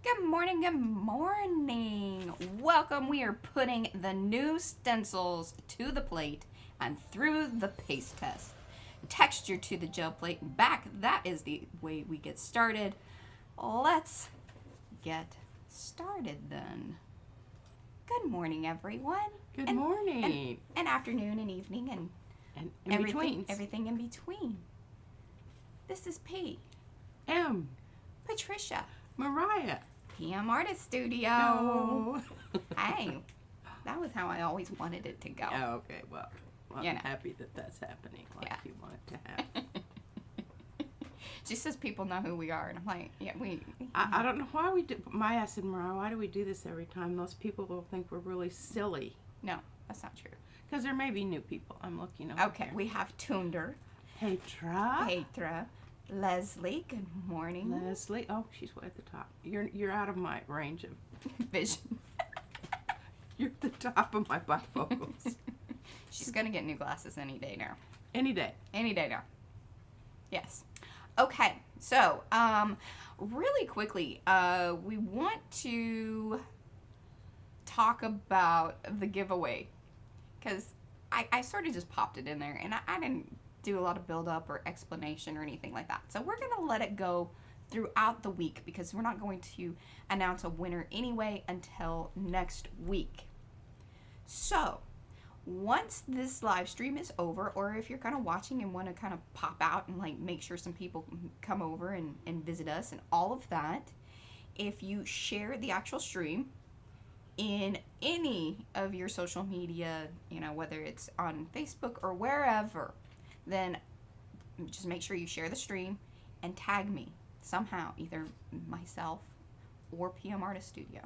Good morning, good morning. Welcome. We are putting the new stencils to the plate and through the paste test. Texture to the gel plate and back. That is the way we get started. Let's get started then. Good morning, everyone. Good morning. And afternoon and evening and in between. everything in between. This is P. M. Patricia. Mariah. PM Artist Studio. No. Hey, that was how I always wanted it to go. Oh, okay, well You I'm know. happy that that's happening like Yeah. you want it to happen. She says people know who we are, and I'm like, yeah, we. I don't know why we do. Maya said, Mariah, why do we do this every time? Those people will think we're really silly. No, that's not true. Because there may be new people. I'm looking over Okay, here. we have Tunder, Petra. Petra, Leslie. Good morning. Leslie. Oh, she's way at the top. You're out of my range of. Vision. You're at the top of my bifocals. She's gonna get new glasses any day now. Any day. Any day now. Yes. Okay, so really quickly, we want to talk about the giveaway because I sort of just popped it in there, and I didn't do a lot of build up or explanation or anything like that. So we're gonna let it go throughout the week because we're not going to announce a winner anyway until next week. So once this live stream is over, or if you're kind of watching and want to kind of pop out and like make sure some people come over and visit us and all of that, if you share the actual stream in any of your social media, you know, whether it's on Facebook or wherever, then just make sure you share the stream and tag me somehow, either myself or PM Artist Studio.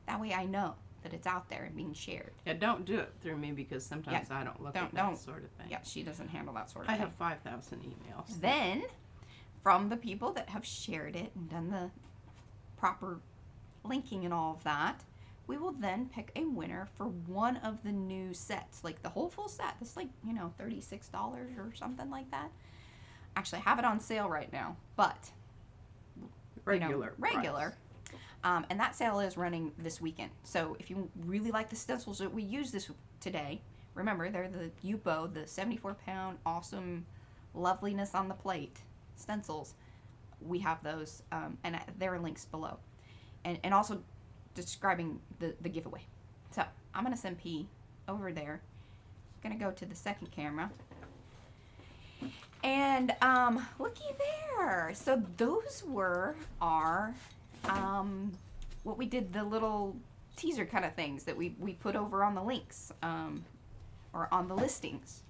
That way I know that it's out there and being shared. Yeah, don't do it through me because sometimes I don't look at that sort of thing. Yeah, she doesn't handle that sort of I thing. have 5,000 emails. Then, from the people that have shared it and done the proper linking and all of that, we will then pick a winner for one of the new sets, like the whole full set. It's like, you know, $36 or something like that. Actually, I have it on sale right now, but Regular. regular. And that sale is running this weekend. So if you really like the stencils that we use this today, remember they're the Yupo, the 74-pound awesome loveliness on the plate stencils. We have those, and there are links below, and also describing the giveaway. So I'm gonna send P over there. Gonna go to the second camera. And looky there. So those were our what we did, the little teaser kind of things that we put over on the links or on the listings.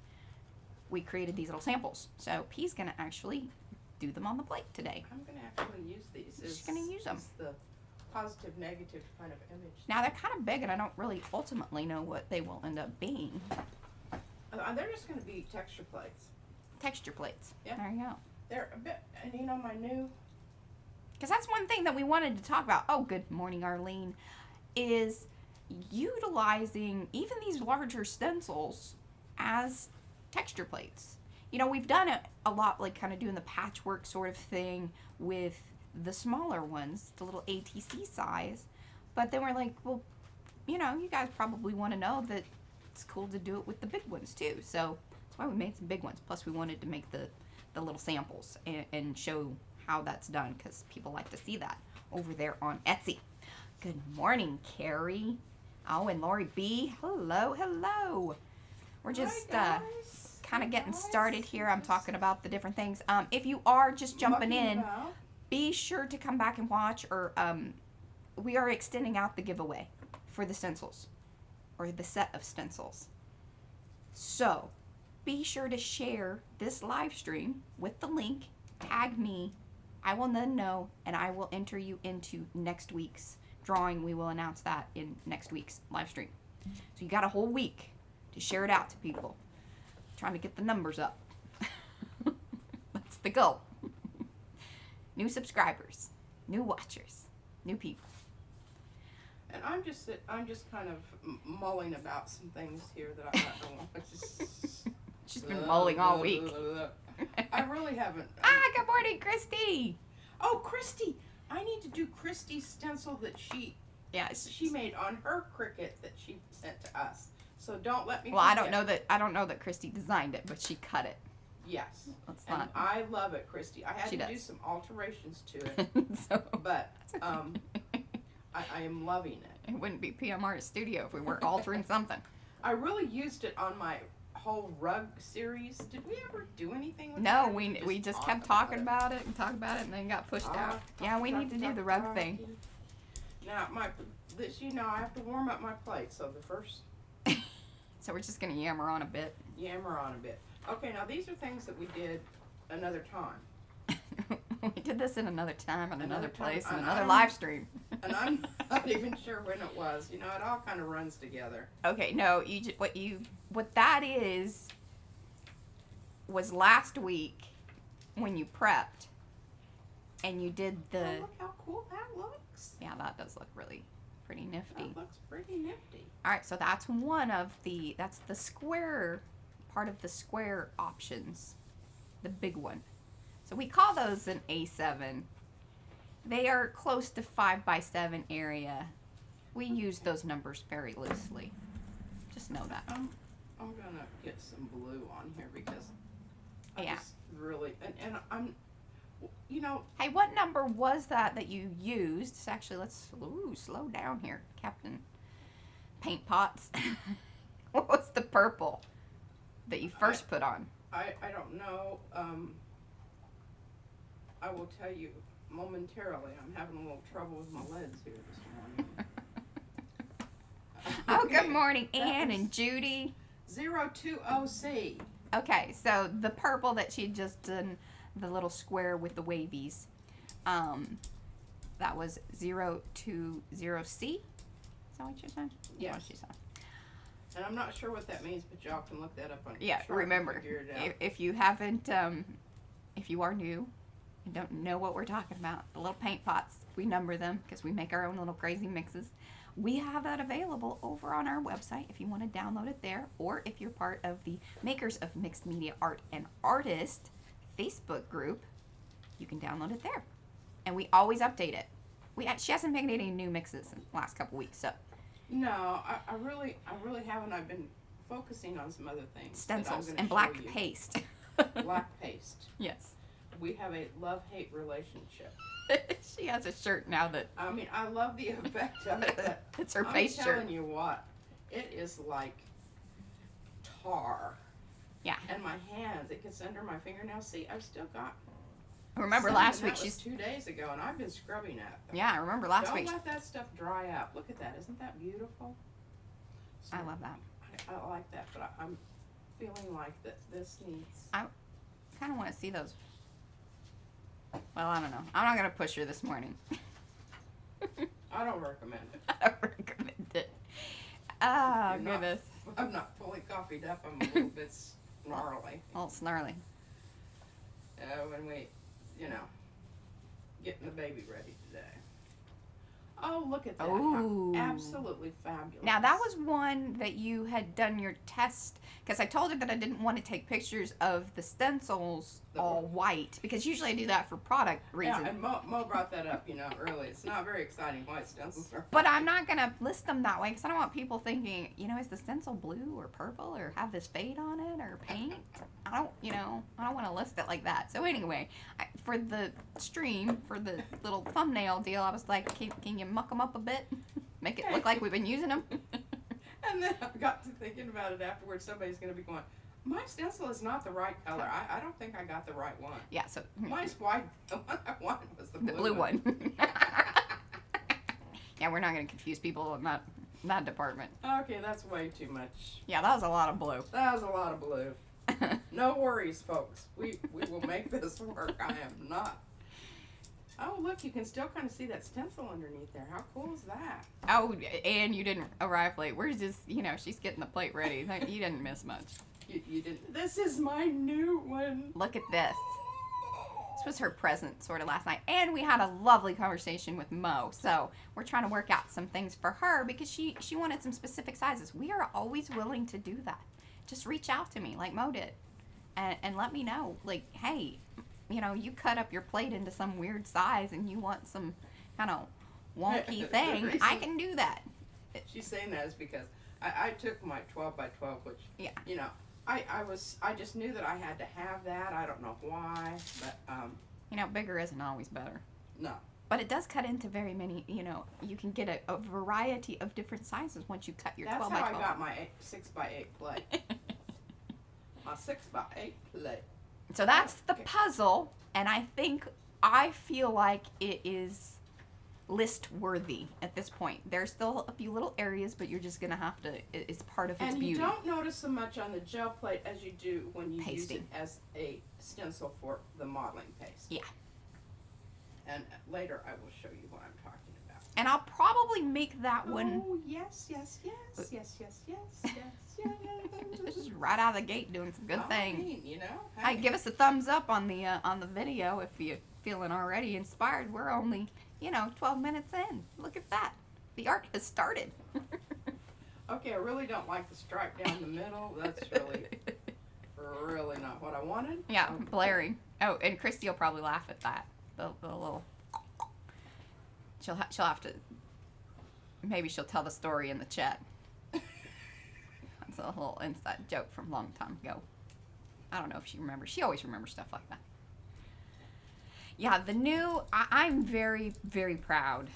We created these little samples. So P's gonna actually do them on the plate today. I'm going to actually use these. She's gonna use them. It's the positive, negative kind of image. Now they're kind of big, and I don't really ultimately know what they will end up being. They're just going to be texture plates. Texture plates. Yeah. There you go. They're a bit, and you know my new... Because that's one thing that we wanted to talk about. Oh, good morning, Arlene. Is utilizing even these larger stencils as texture plates. You know, we've done it a lot, like kind of doing the patchwork sort of thing with the smaller ones, the little ATC size. But then we're like, well, you know, you guys probably want to know that it's cool to do it with the big ones too. So that's why we made some big ones. Plus we wanted to make the little samples and show how that's done because people like to see that over there on Etsy. Good morning, Carrie. Oh, and Lori B. Hello, hello. We're just kind of getting started here. I'm talking about the different things. If you are just jumping in, be sure to come back and watch, or we are extending out the giveaway for the stencils, or the set of stencils. So be sure to share this live stream with the link, tag me, I will then know, and I will enter you into next week's drawing. We will announce that in next week's live stream. So you got a whole week to share it out to people. Trying to get the numbers up. That's the goal. New subscribers, new watchers, new people. And I'm just kind of mulling about some things here that I don't want. She's been mulling all week. I really haven't. Good morning, Christy. Oh, Christy, I need to do Christy's stencil that she Yeah. made on her Cricut that she sent to us. So don't let me. Well, forget. I don't know that Christy designed it, but she cut it. Yes. Let's And not. I love it, Christy. I had She to do does. some alterations to it, So but that's okay. I am loving it. It wouldn't be PM Artist Studio if we weren't altering something. I really used it on my whole rug series. Did we ever do anything with No, that? we just kept talking about it and talking about it, and then got pushed out. Yeah, we need to do the rug thing. Now I have to warm up my plate. So the first So we're just gonna yammer on a bit. yammer on a bit. Okay, now these are things that we did another time. We did this in another time, in another time. place, in I another don't- live stream. And I'm not even sure when it was. You know, it all kind of runs together. Okay, no, what that is was last week when you prepped and you did the. Oh, look how cool that looks. Yeah, that does look really pretty nifty. That looks pretty nifty. All right, so that's that's the square part of the square options, the big one. So we call those an A7. They are close to 5x7 area. We use those numbers very loosely. Just know that. I'm gonna get some blue on here because I Yeah. just really and I'm, you know, Hey, what number was that you used? So actually, let's slow down here, Captain Paint Pots. What was the purple that you first put on? I don't know. I will tell you momentarily. I'm having a little trouble with my leads here this morning. Oh, Okay, good morning, that Ann was and Judy. 020C. Okay, so the purple that she just done, the little square with the wavies, that was 020C. Is that what you're saying? Yes. What she said. And I'm not sure what that means, but y'all can look that up on Yeah, your chart and remember, figure it out. if you haven't, if you are new and don't know what we're talking about, the little paint pots, we number them because we make our own little crazy mixes. We have that available over on our website if you want to download it there, or if you're part of the Makers of Mixed Media Art and Artist Facebook group, you can download it there. And we always update it. She hasn't made any new mixes in the last couple weeks, so No, I really haven't. I've been focusing on some other things. that I'm stencils gonna and show black you. paste. Black paste. Yes. We have a love-hate relationship. She has a shirt now that I mean, I love the effect of it, but it's her I'm paste telling shirt. you what, it is like tar. Yeah. And my hands, it gets under my fingernails. See, I've still got. Remember some, last and week that was she's 2 days ago, and I've been scrubbing at them. yeah, I remember last Don't week. let that stuff dry out. Look at that. Isn't that beautiful? So, I love that. I like that, but I'm feeling like that this needs. Kind of want to see those. Well, I don't know. I'm not gonna push her this morning. I don't recommend it. I don't recommend it. Oh You're not- goodness. I'm not fully coffeeed up. I'm a little bit snarly. All snarly. When we, getting the baby ready today. Oh, look at that. How Ooh. absolutely fabulous. Now that was one that you had done your test because I told her that I didn't want to take pictures of the stencils all white because usually I do that for product reasons. Yeah, and Mo brought that up, early. It's not very exciting white stencils are. But I'm not gonna list them that way because I don't want people thinking, is the stencil blue or purple or have this fade on it or paint? I don't want to list it like that. So anyway, for the stream, for the little thumbnail deal, I was like, can you muck them up a bit? Make it look like we've been using them? And then I got to thinking about it afterwards. Somebody's going to be going, my stencil is not the right color. I don't think I got the right one. Yeah, so Mine's white. The one I wanted was the blue one. Yeah, we're not going to confuse people in that department. Okay, that's way too much. Yeah, that was a lot of blue. That was a lot of blue. No worries, folks. We will make this work. I am not. Oh, look, you can still kind of see that stencil underneath there. How cool is that? Oh, and you didn't arrive late. We're just, she's getting the plate ready. You didn't miss much. You didn't. This is my new one. Look at this. This was her present sort of last night. And we had a lovely conversation with Mo. So we're trying to work out some things for her because she wanted some specific sizes. We are always willing to do that. Just reach out to me like Mo did and let me know. Like, hey, you know, you cut up your plate into some weird size and you want some kind of wonky thing, I can do that. She's saying that is because I took my 12 by 12, which, Yeah. you know, I just knew that I had to have that. I don't know why, but, You know, bigger isn't always better. no. But it does cut into very many, you know, you can get a variety of different sizes once you cut your That's 12 how by 12. I got my 6 by 8 plate. My 6 by 8 plate. So that's the Okay. puzzle, and I feel like it is list worthy at this point. There's still a few little areas, but you're just gonna have to. It's part of its And beauty. you don't notice so much on the gel plate as you do when you use Pasting. it as a stencil for the modeling paste. Yeah. And later I will show you what I'm talking about. And I'll probably make that one. Oh, yes, yes, yes, yes, yes, yes, yes, yes. This is right out of the gate doing some good I things. mean, you know, Hey, give us a thumbs up on the video if you're feeling already inspired. We're only, you know, 12 minutes in. Look at that. The art has started. Okay, I really don't like the stripe down the middle. That's really not what I wanted. Yeah, Okay. blaring. Oh, and Christy will probably laugh at that. The little. She'll have to. Maybe she'll tell the story in the chat. That's a little inside joke from a long time ago. I don't know if she remembers. She always remembers stuff like that. Yeah, the new. I'm very, very proud.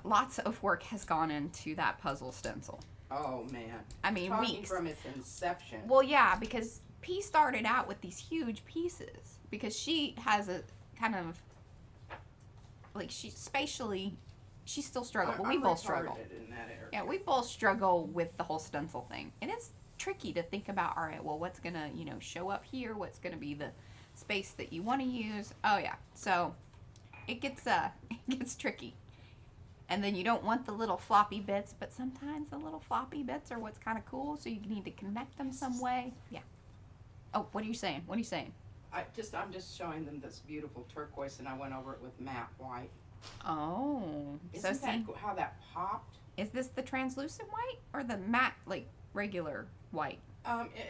Lots of work has gone into that puzzle stencil. Oh man. I mean, Talking weeks. from its inception. Well, yeah, because P started out with these huge pieces because she has a kind of like she spatially she still struggles. Well, we I'm both struggle. retarded in that area. Yeah, we both struggle with the whole stencil thing, and it's tricky to think about. All right, well, what's gonna show up here? What's gonna be the space that you want to use? Oh yeah, so it gets tricky. And then you don't want the little floppy bits, but sometimes the little floppy bits are what's kind of cool, so you need to connect them some way. Yeah. Oh, what are you saying? What are you saying? I'm just showing them this beautiful turquoise, and I went over it with matte white. Oh. Isn't So that see, cool how that popped? is this the translucent white or the matte, like, regular white?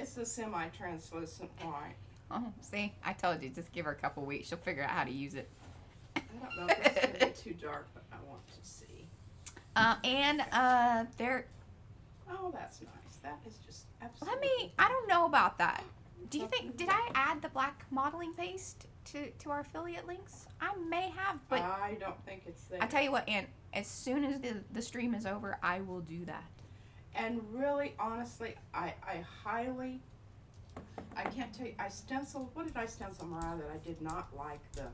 It's the semi-translucent white. Oh, see, I told you, just give her a couple weeks. She'll figure out how to use it. I don't know if it's gonna be too dark, but I want to see. There, Oh, that's nice. That is just absolutely. I don't know about that. Do you think, did I add the black modeling paste to our affiliate links? I may have, but I don't think it's there. I tell you what, Ann, as soon as the stream is over, I will do that. And really, honestly, I can't tell you. I stenciled. What did I stencil, Mariah? That I did not like the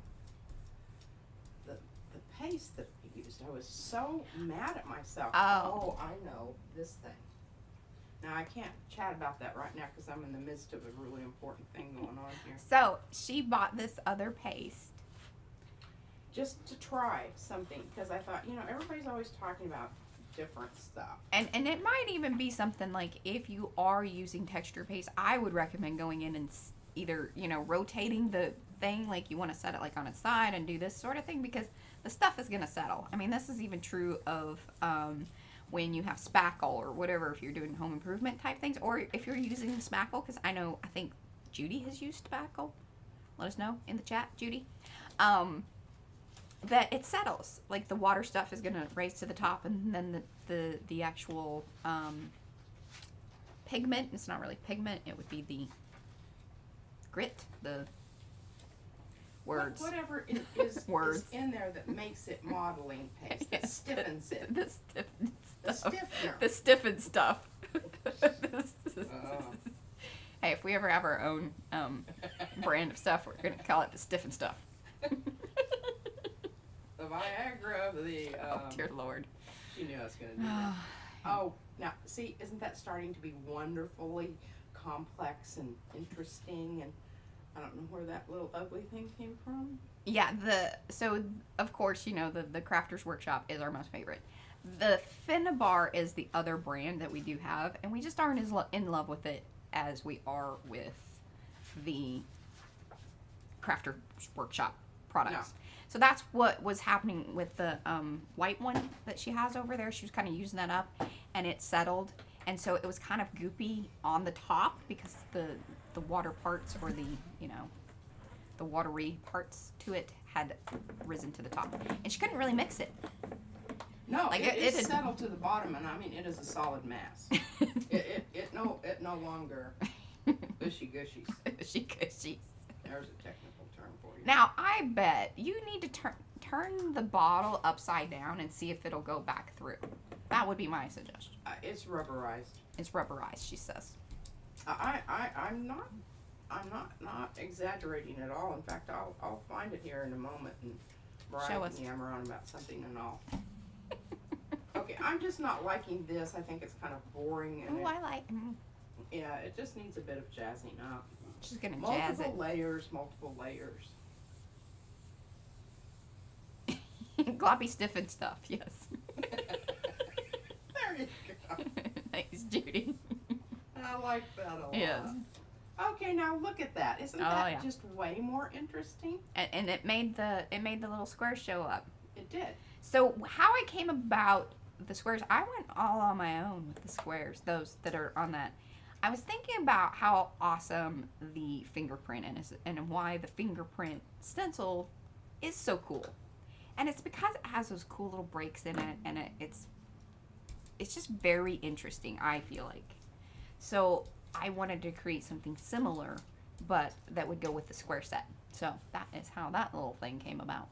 paste that we used. I was so mad at myself. Oh. I know this thing. Now I can't chat about that right now because I'm in the midst of a really important thing going on here. So she bought this other paste. Just to try something because I thought, everybody's always talking about different stuff. And it might even be something like if you are using texture paste, I would recommend going in and either, rotating the thing, like you want to set it like on its side and do this sort of thing because the stuff is going to settle. I mean, this is even true of when you have spackle or whatever, if you're doing home improvement type things, or if you're using the spackle, because I think Judy has used spackle. Let us know in the chat, Judy. That it settles. Like the water stuff is going to raise to the top, and then the actual pigment, it's not really pigment, it would be the grit, the words. Whatever it is, Words. is in there that makes it modeling paste, that stiffens it. The stiffened The stuff. stiffener. The stiffened stuff. Oh. Hey, if we ever have our own brand of stuff, we're going to call it the stiffened stuff. The Viagra of the. Oh, dear Lord. She knew I was going to do that. Oh, now, see, isn't that starting to be wonderfully complex and interesting? And I don't know where that little ugly thing came from. Yeah, so of course, the Crafters Workshop is our most favorite. The Finnabar is the other brand that we do have, and we just aren't as in love with it as we are with the Crafters Workshop products. No. So that's what was happening with the white one that she has over there. She was kind of using that up, and it settled, and so it was kind of goopy on the top because the water parts or the the watery parts to it had risen to the top, and she couldn't really mix it. No, Like, it it is had- settled to the bottom, and I mean it is a solid mass. it no longer gushy gushies. Gushy. There's a technical term for you. Now I bet you need to turn the bottle upside down and see if it'll go back through. That would be my suggestion. It's rubberized. It's rubberized, she says. I'm not exaggerating at all. In fact, I'll find it here in a moment and Show brag us. and yammer on about something and all. Okay, I'm just not liking this. I think it's kind of boring and Oh, I like. yeah, it just needs a bit of jazzing up. She's gonna jazz Multiple layers. it. Gloppy stiff and stuff. Yes. There you go. Thanks, Judy. I like that a lot. Yes. Okay, now look at that. Isn't Oh, that yeah. just way more interesting? And it made the little squares show up. It did. So how I came about the squares, I went all on my own with the squares, those that are on that. I was thinking about how awesome the fingerprint is and why the fingerprint stencil is so cool. And it's because it has those cool little breaks in it, and it's just very interesting, I feel like. So I wanted to create something similar, but that would go with the square set. So that is how that little thing came about.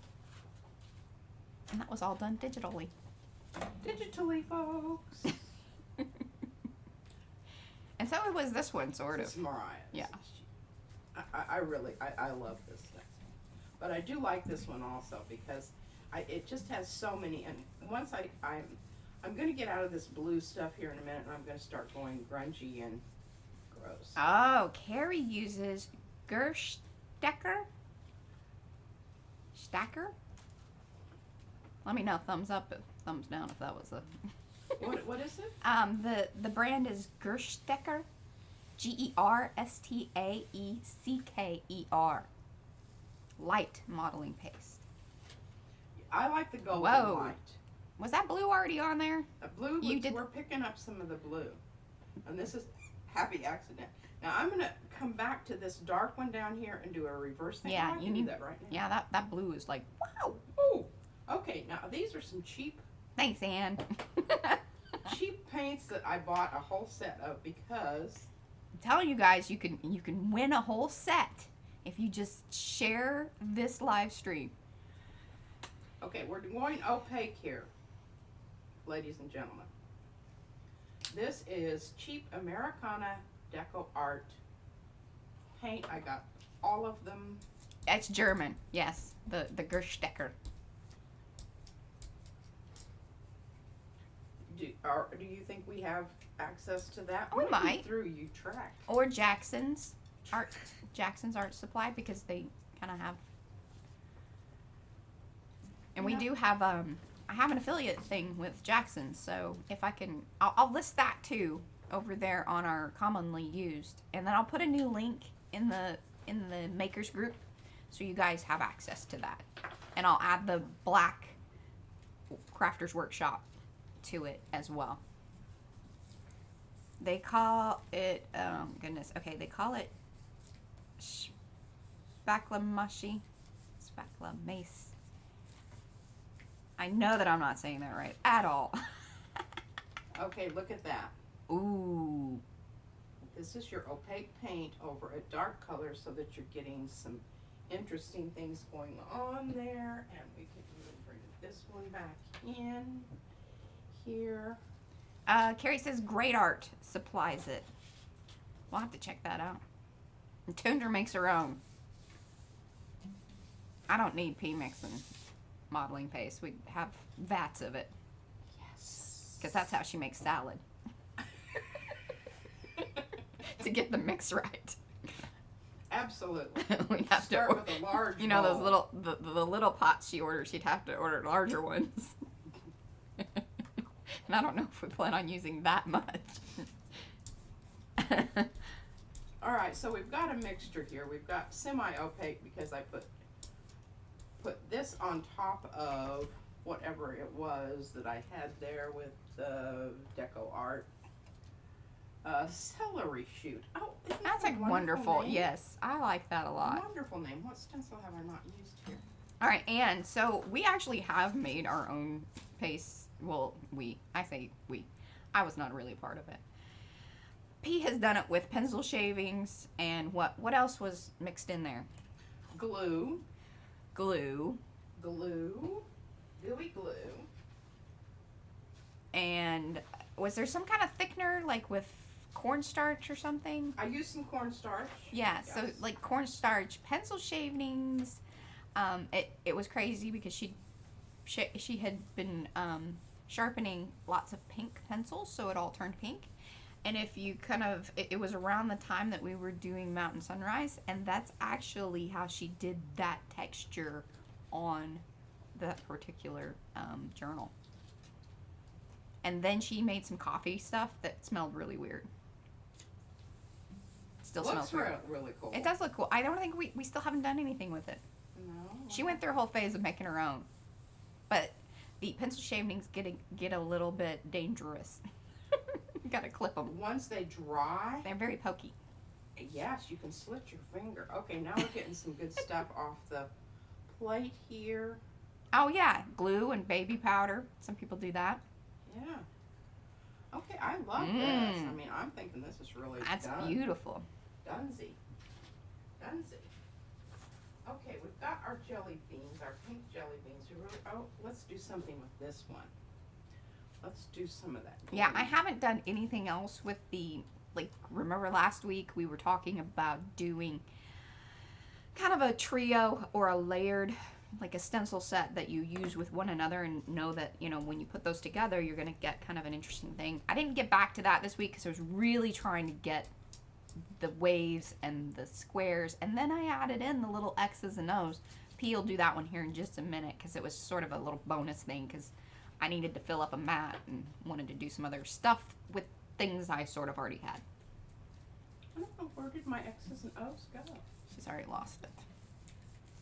And that was all done digitally. Digitally, folks. And so it was this one, sort This of. is Mariah. Yeah. I really love this stuff. But I do like this one also because it just has so many. And once I'm going to get out of this blue stuff here in a minute, and I'm going to start going grungy and gross. Oh, Carrie uses Gerstecker? Stacker? Let me know, thumbs up, thumbs down if that was a... What is it? The brand is Gerstecker. Gerstaecker. Light modeling paste. I like the golden Whoa. light. Was that blue already on there? Blue, You did- we're picking up some of the blue. And this is happy accident. Now I'm going to come back to this dark one down here and do a reverse thing. Yeah, Oh, I you can do need- that right now. Yeah, that blue is like, wow. Oh, okay. Now these are some cheap Thanks, Anne. cheap paints that I bought a whole set of because I'm telling you guys, you can win a whole set if you just share this live stream. okay, we're going opaque here, ladies and gentlemen. This is cheap Americana Deco Art paint. I got all of them. It's German, yes. The Gerstecker. Do you think we have access to that? We What if might. through you track. Or Jackson's Art Supply, because they kind of have. And we Yeah. do have I have an affiliate thing with Jackson's, so if I can, I'll list that too over there on our commonly used, and then I'll put a new link in the makers group, so you guys have access to that, and I'll add the black Crafters Workshop to it as well. They call it, oh goodness, okay, they call it Spackla Mace. I know that I'm not saying that right at all. Okay, look at that. Ooh. This is your opaque paint over a dark color so that you're getting some interesting things going on there. And we can even bring this one back in here. Carrie says Great Art supplies it. We'll have to check that out. And Tundra makes her own. I don't need P-Mix and modeling paste. We have vats of it. Yes. Because that's how she makes salad. To get the mix right. Absolutely. We have Start to, with a large you know, those bowl. little the little pots she orders. She'd have to order larger ones. And I don't know if we plan on using that much. All right, so we've got a mixture here. We've got semi-opaque because I put this on top of whatever it was that I had there with the Deco Art. celery shoot. Oh, isn't That's that like a wonderful. name? Yes, I like that a lot. Wonderful name. What stencil have I not used here? All right, and so we actually have made our own paste. Well, I say we. I was not really a part of it. P has done it with pencil shavings and what else was mixed in there? Glue. Glue. Glue. Gooey glue. And was there some kind of thickener like with cornstarch or something? I used some cornstarch. Yeah, Yes. so like cornstarch, pencil shavings. It was crazy because she had been sharpening lots of pink pencils, so it all turned pink. And if you it was around the time that we were doing Mountain Sunrise, and that's actually how she did that texture on that particular journal. And then she made some coffee stuff that smelled really weird. Still smells weird. Really cool. It does look cool. I don't think we still haven't done anything with it. No. She went through a whole phase of making her own, but the pencil shavings get a little bit dangerous. You gotta clip them. Once they dry, They're very pokey. yes, you can slit your finger. Okay, now we're getting some good stuff off the plate here. Oh yeah, glue and baby powder. Some people do that. Yeah. Okay, I love this. I mean, I'm thinking this is really That's done. beautiful. Dunsy. Okay, we've got our jelly beans, our pink jelly beans. Let's do something with this one. Let's do some of that. Yeah, glue. I haven't done anything else with remember last week we were talking about doing kind of a trio or a layered, like a stencil set that you use with one another and know that, when you put those together, you're going to get kind of an interesting thing. I didn't get back to that this week because I was really trying to get the waves and the squares, and then I added in the little X's and O's. P will do that one here in just a minute because it was sort of a little bonus thing because I needed to fill up a mat and wanted to do some other stuff with things I sort of already had. I don't know, where did my X's and O's go? She's already lost it.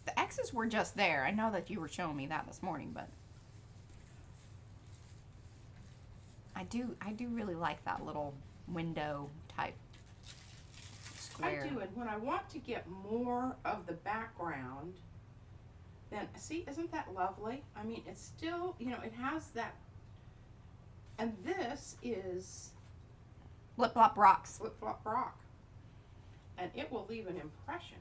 The X's were just there. I know that you were showing me that this morning, but I do really like that little window type square. I do, and when I want to get more of the background, then, see, isn't that lovely? I mean, it's still, it has that, and this is Flip Flop Rocks. Flip Flop Rock. And it will leave an impression.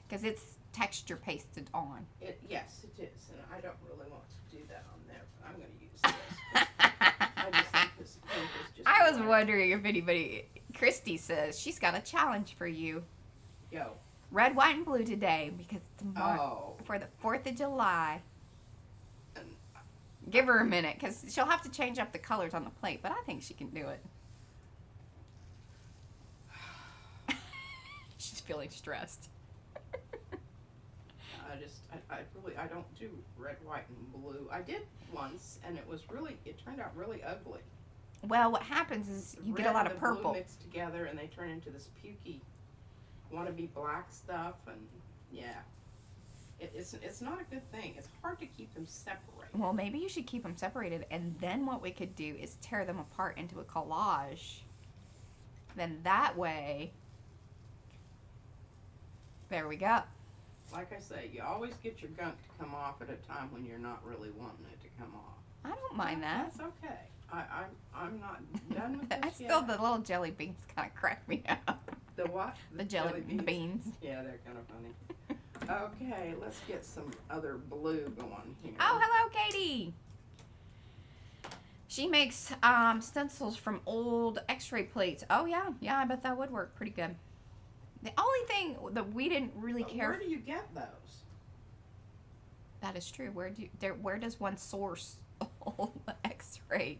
Because it's texture pasted on. Yes, it is, and I don't really want to do that on there, but I'm going to use this. I just think this pink is just I was right. wondering if anybody... Christy says she's got a challenge for you. Yo. Red, white, and blue today because tomorrow for the 4th of July. And Give her a minute because she'll have to change up the colors on the plate, but I think she can do it. She's feeling stressed. I don't do red, white, and blue. I did once, and it turned out really ugly. Well, what happens is you get a Red lot and of the blue purple. mixed together, and they turn into this pukey, wannabe black stuff, and yeah, it's not a good thing. It's hard to keep them separated. Well, maybe you should keep them separated, and then what we could do is tear them apart into a collage. Then that way, there we go. Like I say, you always get your gunk to come off at a time when you're not really wanting it to come off. I don't mind that. That's okay. I'm not done with I this still, yet. the little jelly beans kind of crack me up. The what? The the beans. Yeah, they're kind of funny. Okay, let's get some other blue going here. Oh, hello, Katie. She makes stencils from old X-ray plates. Oh yeah, I bet that would work pretty good. The only thing that we didn't really But care. where do you get those? That is true. Where does one source old X-ray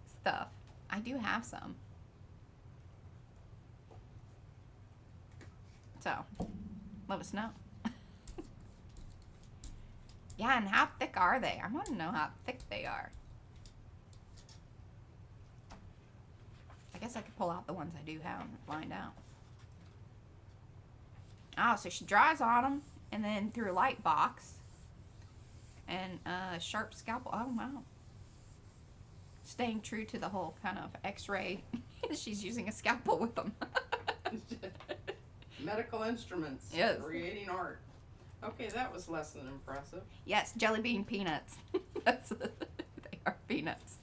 stuff? I do have some. So, let us know. Yeah, and how thick are they? I want to know how thick they are. I guess I could pull out the ones I do have and find out. Oh, so she dries on them and then through a light box and a sharp scalpel. Oh, wow. Staying true to the whole kind of X-ray She's using a scalpel with them. Medical instruments. Yes. Creating art. Okay, that was less than impressive. Yes, jelly bean peanuts. They are peanuts.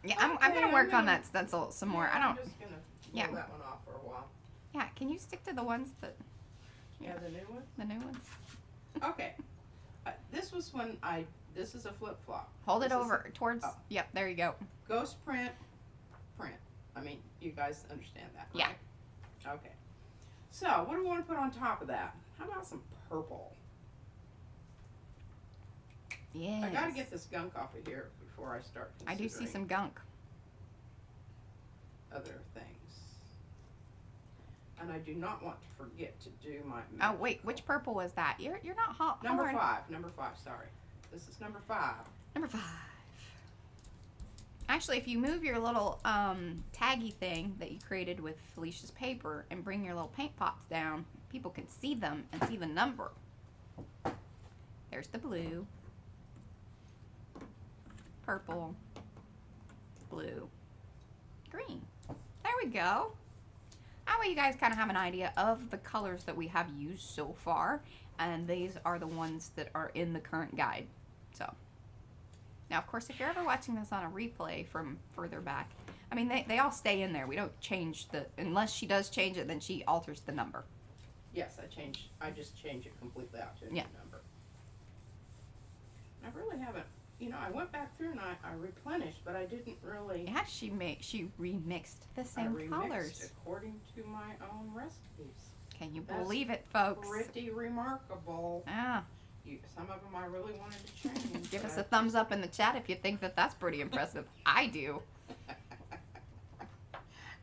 Yeah, I'm gonna work on that stencil some more. Yeah, I don't. I'm just gonna blow that one off for a while. Yeah, can you stick to the ones that? Yeah, the new one. The new ones. Okay, this was when this is a flip flop. Hold it over towards. oh. Yep, there you go. Ghost print. I mean, you guys understand that, Yeah. right? Okay. So, what do we want to put on top of that? How about some purple? Yeah. I gotta get this gunk off of here before I start I do see considering some gunk. other things. And I do not want to forget to do my Oh wait, which purple was that? You're not hot. Number 5, sorry. This is number 5. Number 5. Actually, if you move your little taggy thing that you created with Felicia's paper and bring your little paint pots down, people can see them and see the number. There's the blue, purple, blue, green. There we go. That way you guys kind of have an idea of the colors that we have used so far, and these are the ones that are in the current guide. So now, of course, if you're ever watching this on a replay from further back, I mean, they all stay in there. We don't change unless she does change it, then she alters the number. Yes, I just change it completely out to a new number. I really haven't, I went back through and I replenished, but I didn't really. Yeah, she remixed the same I remixed colors according to my own recipes. Can you That's believe it, folks? Pretty remarkable. Ah. Some of them I really wanted to change. Give us a thumbs up in the chat if you think that's pretty impressive. I do.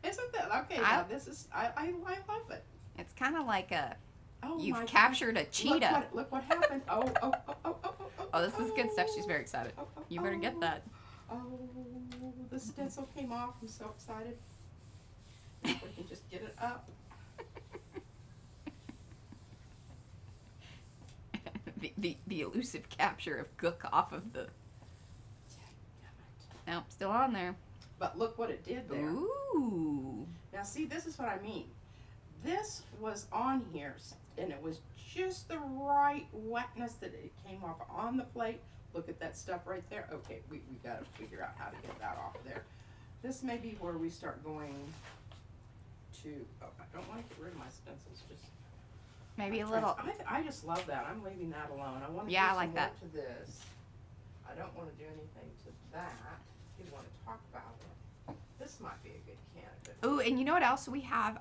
Isn't that okay? Now this is I love it. It's kind of like Oh, you've captured a cheetah. Look what happened. Oh. Oh, this is good stuff. She's very excited. You better get that. Oh, the stencil came off. I'm so excited. We can just get it up. The elusive capture of Gook off of the. Nope, still on there. But look what it did there. Ooh. Now see, this is what I mean. This was on here, and it was just the right wetness that it came off on the plate. Look at that stuff right there. Okay, we got to figure out how to get that off of there. This may be where we start going to. Oh, I don't want to get rid of my stencils. Just maybe a little. I just love that. I'm leaving that alone. I want to Yeah, do I like some that. more to this. I don't want to do anything to that. If you want to talk about it, this might be a good candidate. Ooh, and you know what else we have?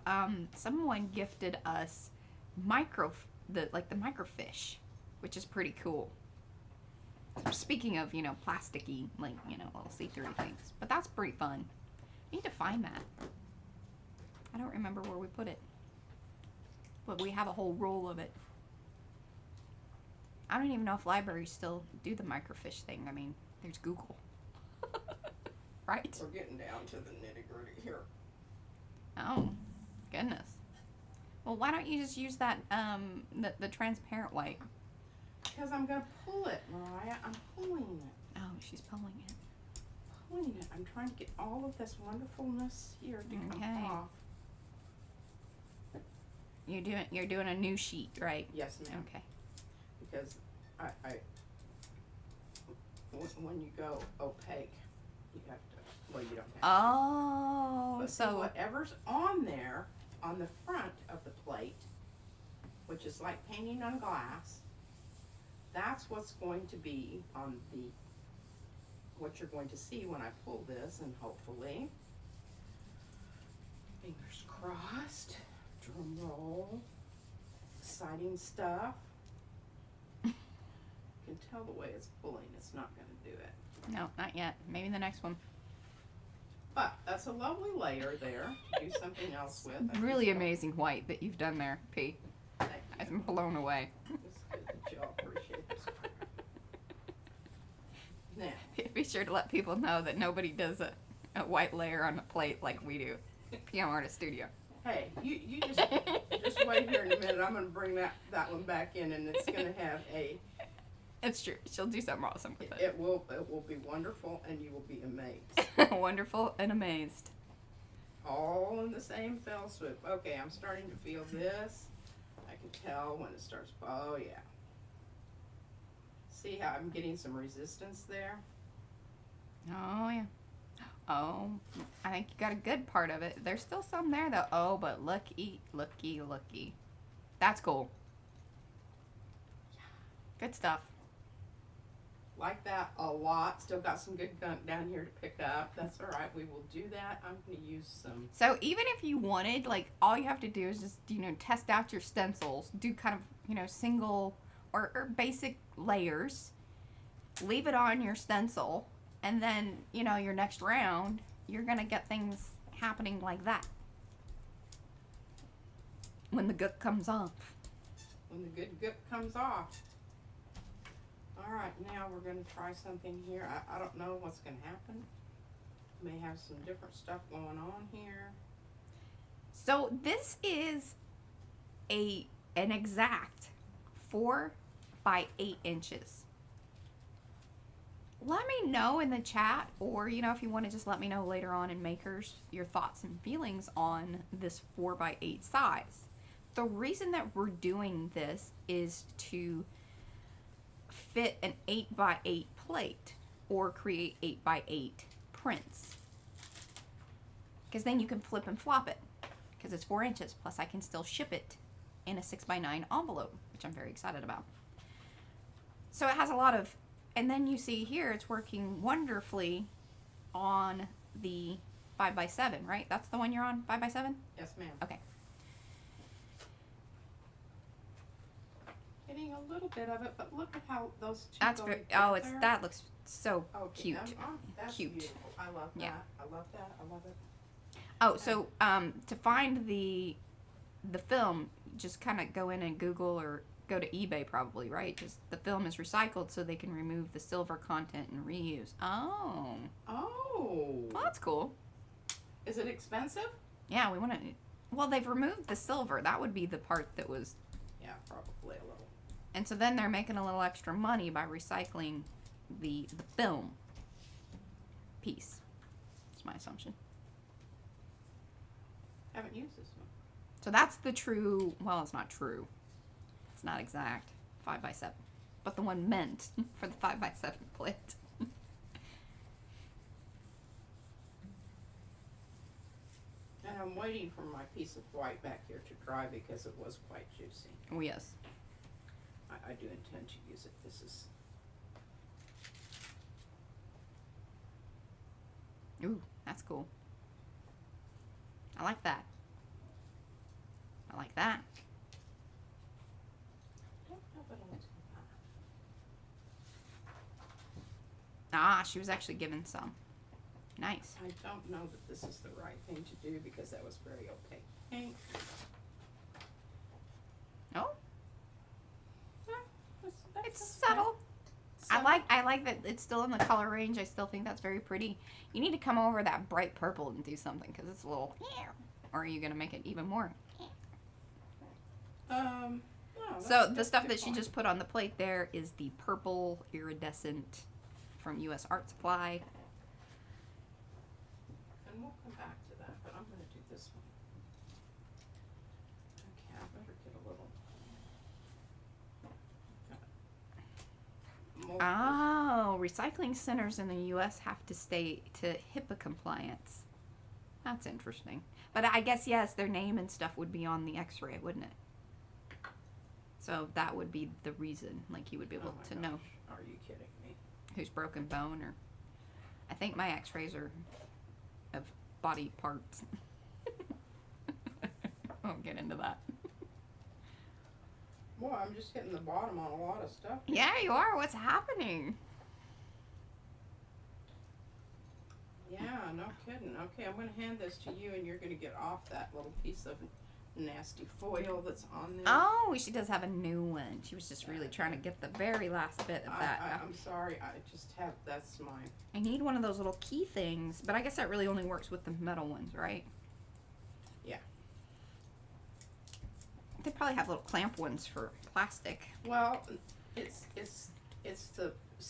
Someone gifted us the microfiche, which is pretty cool. Speaking of, plasticky, little see-through things. But that's pretty fun. I need to find that. I don't remember where we put it. But we have a whole roll of it. I don't even know if libraries still do the microfiche thing. I mean, there's Google. Right? We're getting down to the nitty-gritty here. Oh, goodness. Well, why don't you just use that, the transparent white? Because I'm going to pull it, Mariah. I'm pulling it. Oh, she's pulling it. Pulling it. I'm trying to get all of this wonderfulness here to come off. You're doing a new sheet, right? Yes, ma'am. Okay. Because when you go opaque, you have to, well, you don't have to. Oh, But see, so whatever's on there, on the front of the plate, which is like painting on glass, that's what's going to be on what you're going to see when I pull this, and hopefully, fingers crossed, drum roll, exciting stuff. You can tell the way it's pulling, it's not going to do it. no, not yet. Maybe the next one. But that's a lovely layer there to do something else with. Really amazing white that you've done there, P. I'm blown away. It's good that y'all appreciate this. Now, Be sure to let people know that nobody does a white layer on a plate like we do. PM Artist Studio. hey, you just wait here in a minute. I'm going to bring that one back in, and it's going to have a That's true. She'll do something awesome with it. It will be wonderful, and you will be amazed. Wonderful and amazed. All in the same fell swoop. Okay, I'm starting to feel this. I can tell when it starts. Oh yeah. See how I'm getting some resistance there? Oh, yeah. Oh, I think you got a good part of it. There's still some there, though. Oh, but looky, looky, looky. That's cool. Good stuff. Like that a lot. Still got some good gunk down here to pick up. That's all right. We will do that. I'm going to use some. So even if you wanted, like, all you have to do is just, test out your stencils. Do kind of, single or basic layers. Leave it on your stencil. And then, your next round, you're going to get things happening like that. When the gook comes off. When the good gook comes off. All right, now we're going to try something here. I don't know what's going to happen. May have some different stuff going on here. So this is an exact 4 by 8 inches. Let me know in the chat, or if you want to just let me know later on in Makers your thoughts and feelings on this 4 by 8 size. The reason that we're doing this is to fit an 8 by 8 plate or create 8 by 8 prints, because then you can flip and flop it because it's 4 inches, plus I can still ship it in a 6 by 9 envelope, which I'm very excited about. So it has a lot of, and then you see here it's working wonderfully on the 5 by 7, right? That's the one you're on, 5 by 7? Yes, ma'am. Okay. Getting a little bit of it, but look at how those two That's go very, together. that looks so Okay, cute. that's Cute. beautiful. I love that. Yeah. I love that. I love it. Oh, so to find the film, just kind of go in and Google or go to eBay probably, right? Just the film is recycled so they can remove the silver content and reuse. Oh. Oh. Well, that's cool. Is it expensive? Yeah, we want to. Well, they've removed the silver. That would be the part that was. Yeah, probably a little. And so then they're making a little extra money by recycling the film piece. That's my assumption. Haven't used this one. So that's the true. Well, it's not true. It's not exact 5 by 7, but the one meant for the 5 by 7 plate. And I'm waiting for my piece of white back here to dry because it was quite juicy. Oh yes. I do intend to use it. This is. Ooh, that's cool. I like that. I like that. Don't have it on too high. Ah, she was actually given some. Nice. I don't know that this is the right thing to do because that was very opaque paint. Oh, That's it's okay. subtle. I like that it's still in the color range. I still think that's very pretty. You need to come over that bright purple and do something because it's a little. Or are you gonna make it even more? No, So the that's stuff good that she point. just put on the plate there is the purple iridescent from U.S. Art Supply. And we'll come back to that, but I'm going to do this one. Okay, I better get a little. Oh, recycling centers in the U.S. have to stay to HIPAA compliance. That's interesting. But I guess, yes, their name and stuff would be on the x-ray, wouldn't it? So that would be the reason, like you would be able Oh my to gosh, know Are you kidding me? who's broken bone, or I think my x-rays are of body parts. I won't get into that. Boy, I'm just hitting the bottom on a lot of stuff. Yeah, you are. What's happening? Yeah, no kidding. Okay, I'm going to hand this to you, and you're going to get off that little piece of nasty foil that's on there. Oh, she does have a new one. She was just really trying to get the very last bit of that. I'm sorry. I just have, that's mine. I need one of those little key things, but I guess that really only works with the metal ones, right? Yeah. They probably have little clamp ones for plastic. Well, it's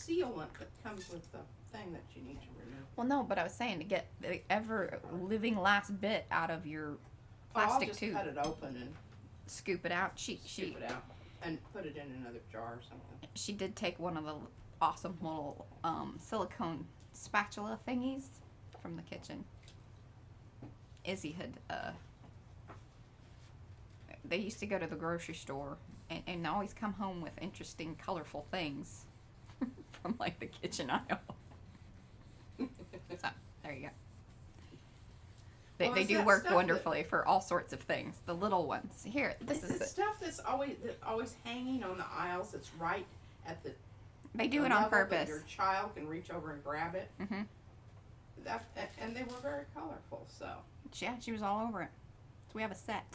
sealant that comes with the thing that you need to remove. Well, no, but I was saying to get the ever living last bit out of your I'll plastic just tube. cut it open and Scoop it out. scoop it out and put it in another jar or something. She did take one of the awesome little silicone spatula thingies from the kitchen. Izzy had they used to go to the grocery store and always come home with interesting, colorful things from like the kitchen aisle. So there you go. Well, They it's do that work stuff wonderfully for all sorts of things. The little ones. Here, this is It's it. stuff that's always hanging on the aisles. It's right at the They do the it on level that purpose. your child can reach over and grab it. Mm-hmm. And they were very colorful. So Yeah, she was all over it. So we have a set.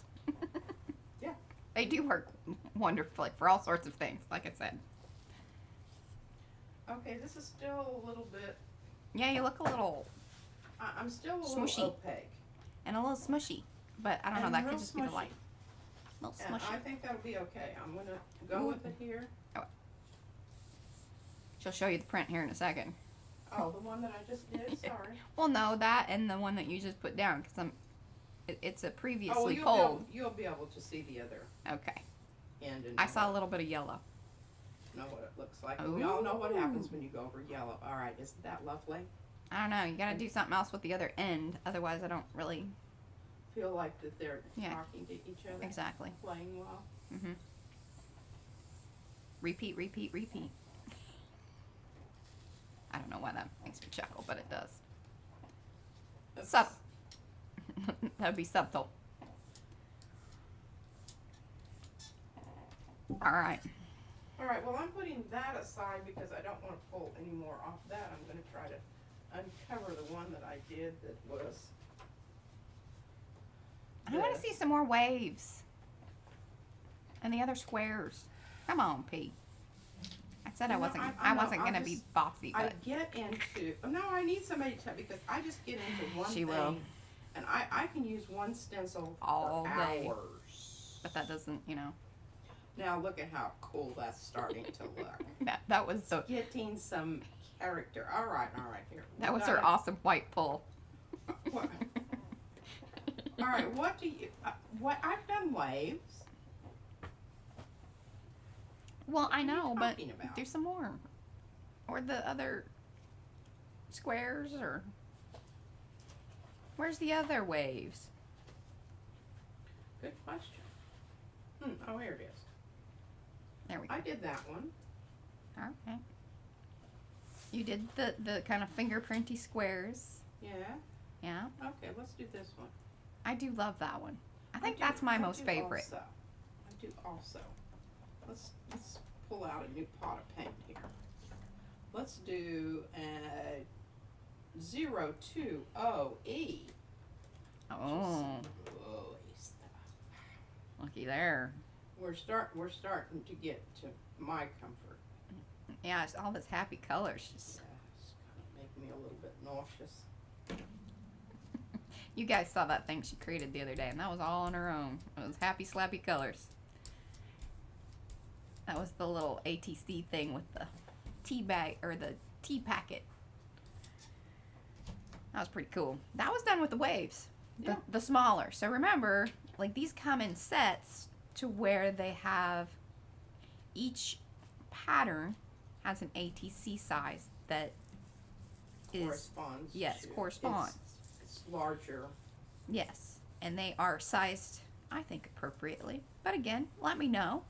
Yeah. They do work wonderfully for all sorts of things, like I said. okay, this is still a little bit. Yeah, you look a little I'm still a little Smushy. opaque. and a little smushy, but I don't know. And That real could just be the smushy. light. A little And smushy. I think that'll be okay. I'm gonna go Ooh. with it here. She'll show you the print here in a second. Oh, the one that I just did. Sorry. Well, no, that and the one that you just put down because it's a Oh, well, previously you'll pulled. you'll be able to see the other Okay, end. And I saw a little bit of yellow. know what it looks like. We all know what happens when you go over yellow. All right, isn't that lovely? I don't know. You got to do something else with the other end, otherwise I don't really Feel like that they're Yeah. talking to each other, exactly. playing well. Mm-hmm. Repeat, repeat, repeat. I don't know why that makes me chuckle, but it does. That's- Subtle. That would be subtle. All right. All right, well, I'm putting that aside because I don't want to pull any more off that. I'm going to try to uncover the one that I did that was. I want to this. see some more waves. And the other squares. Come on, P. I said I No, wasn't. I I know, wasn't I'll gonna be just- bossy, I but get into. Oh, no, I need somebody to tell because I just get into one She thing. will. And I can use one stencil All for day. hours. but that doesn't. You know. Now look at how cool that's starting to look. That was the. Getting some character. All right, here. That We was her gotta- awesome white pull. What? All right, what do you? What I've done waves. Well, I What are you know, but talking about? do some more. Or the other squares, or where's the other waves? Good question. Oh, here it is. There we go. I did that one. Okay. You did the kind of fingerprinty squares. Yeah. Yeah. Okay, let's do this one. I do love that one. I think do- that's my I most do favorite. Also. I do also. Let's pull out a new pot of paint here. Let's do a 020E. Oh, Woolly stuff. looky there. We're starting to get to my comfort. Yeah, it's all this happy colors. Just, It's gonna make me a little bit nauseous. you guys saw that thing she created the other day, and that was all on her own. It was happy, slappy colors. That was the little ATC thing with the tea bag, or the tea packet. That was pretty cool. That was done with the waves. Yeah. The smaller. So remember, like these come in sets to where they have each pattern has an ATC size that is Corresponds. yes, to- corresponds. It's larger. Yes, and they are sized, I think, appropriately. But again, let me know.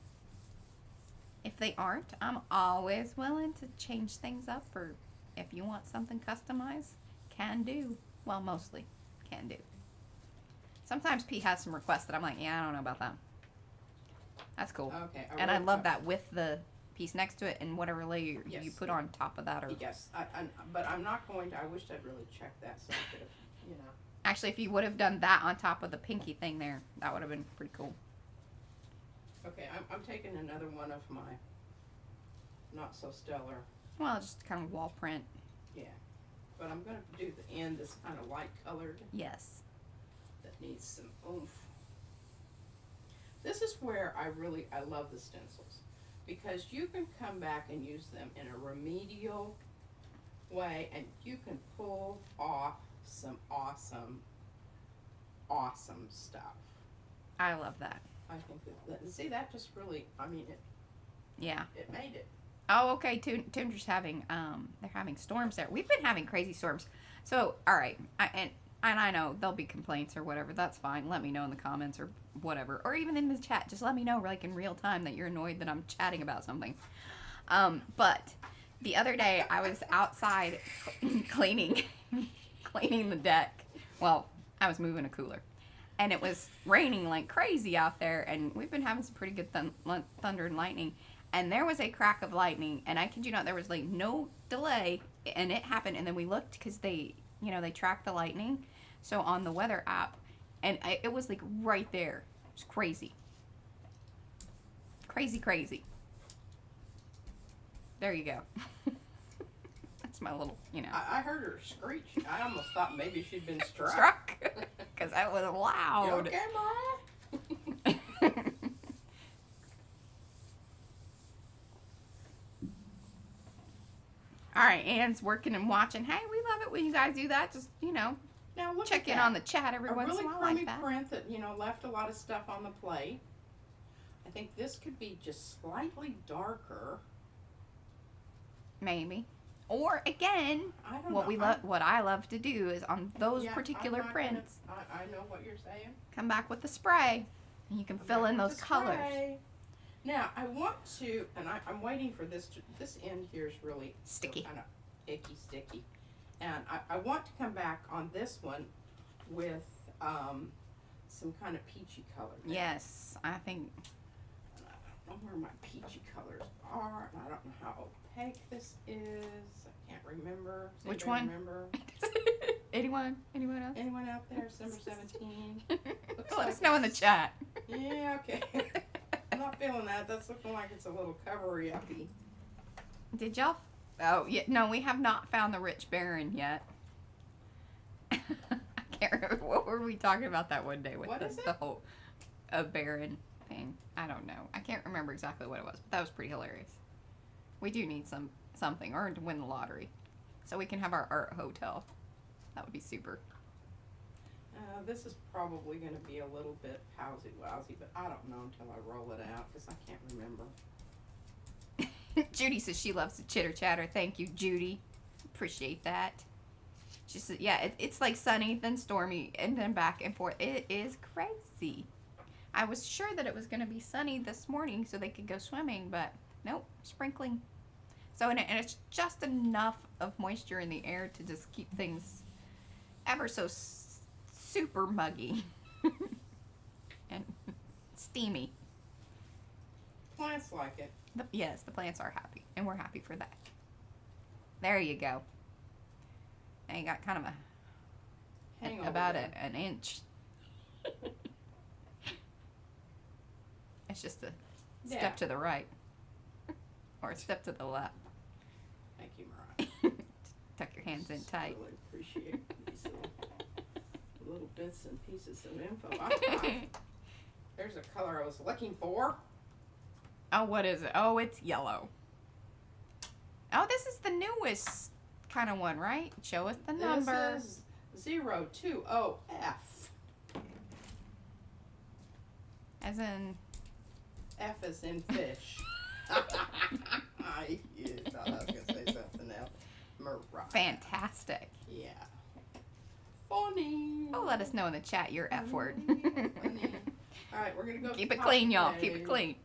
If they aren't, I'm always willing to change things up, or if you want something customized, can do. Well, mostly can do. Sometimes P has some requests that I'm like, yeah, I don't know about that. That's cool. Okay. And I wrote love up- that with the piece next to it and whatever layer you Yes. put on top of that. Or Yes, but I'm not going to. I wish I'd really checked that so I could have, you know. actually, if you would have done that on top of the pinky thing there, that would have been pretty cool. Okay, I'm taking another one of my not so stellar. Well, just kind of wall print. Yeah, but I'm going to do the end that's kind of light colored Yes. that needs some oomph. This is where I love the stencils because you can come back and use them in a remedial way, and you can pull off some awesome, awesome stuff. I love that. I think that see, that just really, I mean, Yeah. it made it. Oh, okay. Tundra's having they're having storms there. We've been having crazy storms. So, all right, and I know there'll be complaints or whatever. That's fine. Let me know in the comments or whatever, or even in the chat. Just let me know, like in real time, that you're annoyed that I'm chatting about something. But the other day I was outside cleaning the deck. Well, I was moving a cooler, and it was raining like crazy out there, and we've been having some pretty good thunder and lightning. And there was a crack of lightning, and I kid you not, there was like no delay, and it happened. And then we looked because they track the lightning, so on the weather app, and it was like right there. It was crazy, crazy. There you go. That's my little, I heard her screech. I almost thought maybe she'd been struck. Struck, because that was loud. You okay, Mariah? All right, Anne's working and watching. Hey, we love it when you guys do that. Just, Now look check at in that. on the chat every once in a while like that. A really crummy print that, left a lot of stuff on the plate. I think this could be just slightly darker. Maybe. Or again, I don't what know. what I love to do is on those particular I'm not prints, I know what you're saying. come back with the spray, and you can fill in those colors. Spray. Now I want to, and I'm waiting for this. This end here is really Sticky. kind of icky, sticky, and I want to come back on this one with some kind of peachy color. Yes, I think. I don't know where my peachy colors are, and I don't know how opaque this is. I can't remember. Does Which anybody one? Remember? Anyone else? Anyone out there? December 17. Let us know in the chat. Yeah, okay. I'm not feeling that. That's looking like it's a little covery uppy. Did y'all? Oh, yeah. No, we have not found the rich baron yet. I can't remember. What were we talking about that one day with the whole baron thing? I don't know. I can't remember exactly what it was, but that was pretty hilarious. We do need something, or to win the lottery, so we can have our art hotel. That would be super. This is probably going to be a little bit powsy-wowsy, but I don't know until I roll it out because I can't remember. Judy says she loves the chitter chatter. Thank you, Judy. Appreciate that. She said, yeah, it's like sunny, then stormy, and then back and forth. It is crazy. I was sure that it was going to be sunny this morning so they could go swimming, but nope, sprinkling. So, and it's just enough of moisture in the air to just keep things ever so super muggy and steamy. Plants like it. Yes, the plants are happy, and we're happy for that. There you go. And you got kind of about an inch. It's just a step to the right. Or a step to the left. Thank you, Mariah. Tuck your hands in tight. Really appreciate these little bits and pieces of info. There's a color I was looking for. Oh, what is it? Oh, it's yellow. Oh, this is the newest kind of one, right? Show us the number. This is 020F. As in... F as in fish. I thought I was going to say something else. Mariah. Fantastic. Yeah. Funny. Oh, let us know in the chat your F word. Funny. All right, we're going to go. Keep it clean, y'all. Keep it clean.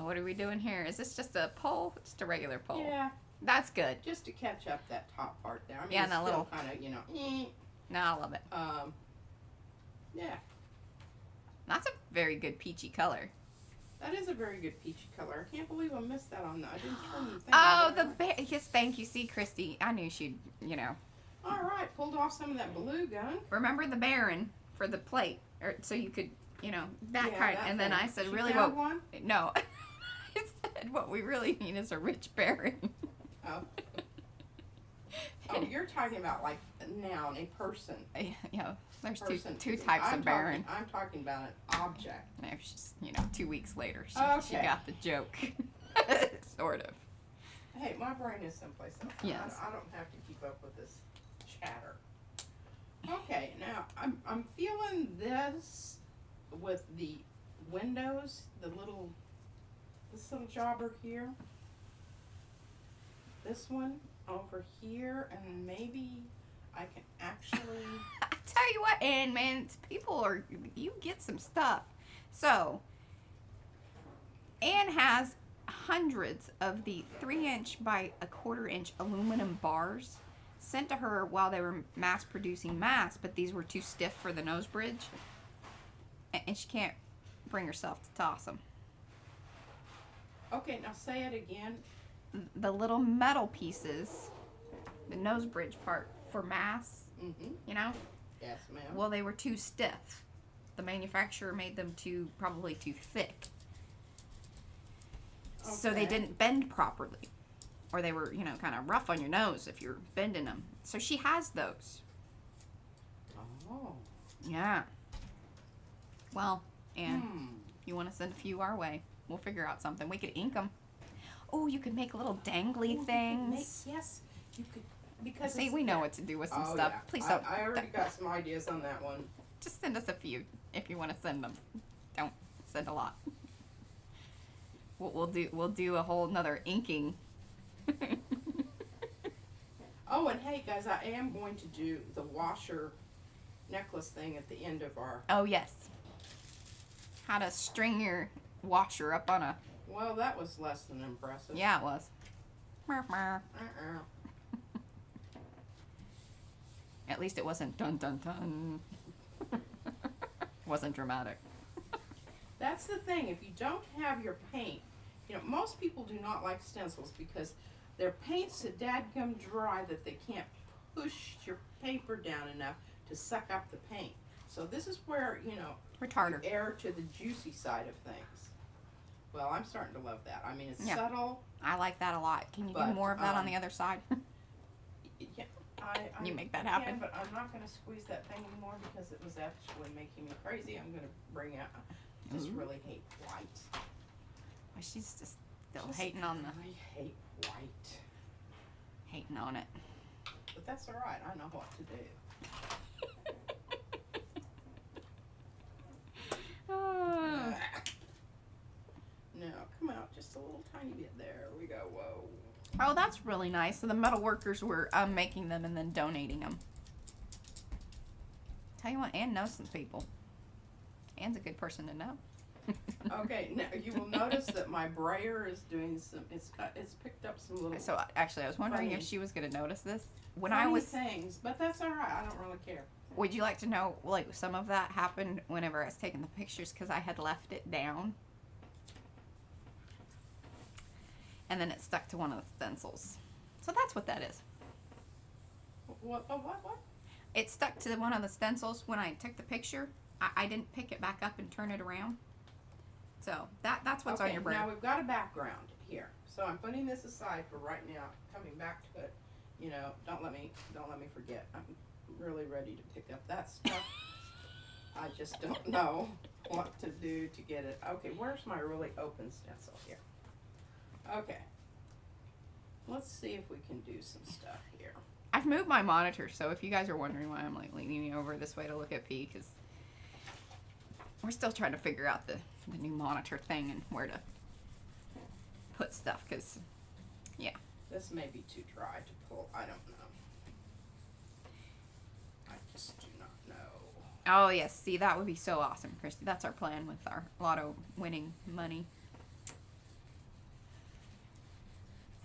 What are we doing here? Is this just a pole? Just a regular pole? Yeah. That's good. Just to catch up that top part there. I mean, yeah, it's that little kind of, No, I love it. Yeah. That's a very good peachy color. That is a very good peachy color. I can't believe I missed that on the. I didn't turn the thing. Oh, the bear. Yes, thank you. See, Christy, I knew she'd, All right, pulled off some of that blue gun. Remember the baron for the plate, or so you could, that kind. That And then thing. I said, She really, found one? No, I said what we really need is a rich baron. Oh. Oh, you're talking about like a noun, a person. There's person. two types of Baron. I'm talking about an object. Maybe she's, 2 weeks later, she Okay. got the joke. Sort of. Hey, my brain is someplace else. Yes. I don't have to keep up with this chatter. Okay, now I'm feeling this with the windows, this little jobber here. This one over here, and maybe I can actually. I tell you what, and man, you get some stuff. So, Anne has hundreds of the 3" by 1/4" aluminum bars sent to her while they were mass producing masks, but these were too stiff for the nose bridge, and she can't bring herself to toss them. Okay, now say it again. The little metal pieces, the nose bridge part for masks, Mm-hmm. Yes, ma'am. well, they were too stiff. The manufacturer made them probably too thick. So they Okay. didn't bend properly. Or they were, kind of rough on your nose if you're bending them. So she has those. Oh. Yeah. Well, and Hmm. you want to send a few our way, we'll figure out something. We could ink them. Oh, you could make little dangly things. Yes, you could. Because See, we know what to do with some Oh, stuff. yeah. Please don't. I already got some ideas on that one. Just send us a few if you want to send them. Don't send a lot. We'll do a whole nother inking. Oh, and hey, guys, I am going to do the washer necklace thing at the end of our. Oh yes. How to string your washer up on a. Well, that was less than impressive. Yeah, it was. Mer, mer. At least it wasn't dun dun dun. Wasn't dramatic. That's the thing. If you don't have your paint, most people do not like stencils because their paint's so dadgum dry that they can't push your paper down enough to suck up the paint. So this is where, Retarder. you err to the juicy side of things. Well, I'm starting to love that. I mean, it's Yeah. subtle. I like that a lot. Can you do But, more of that on the other side? Yeah, You make that I happen. can, but I'm not going to squeeze that thing anymore because it was actually making me crazy. I'm going to bring out. I just Ooh. really hate white. Well, she's just still Just hating on really hate white. hating on it. But that's all right. I know what to do. No, come out just a little tiny bit. There we go. Whoa. Oh, that's really nice. So the metal workers were making them and then donating them. Tell you what, Anne knows some people. Anne's a good person to know. Okay, now you will notice that my brayer is doing some. It's picked up some little. So actually, I was wondering Funny. if she was going to notice this. When funny I was, things, but that's all right. I don't really care. would you like to know? Like some of that happened whenever I was taking the pictures because I had left it down, and then it stuck to one of the stencils. So that's what that is. What? It stuck to one of the stencils when I took the picture. I didn't pick it back up and turn it around. So that's what's on your brain. Now we've got a background here, so I'm putting this aside for right now. Coming back to it, don't let me forget. I'm really ready to pick up that stuff. I just don't know what to do to get it. Okay, where's my really open stencil here? Okay, let's see if we can do some stuff here. I've moved my monitor, so if you guys are wondering why I'm like leaning over this way to look at P, because we're still trying to figure out the new monitor thing and where to put stuff, because, yeah. This may be too dry to pull. I don't know. I just do not know. Oh, yes. See, that would be so awesome, Christy. That's our plan with our lotto winning money.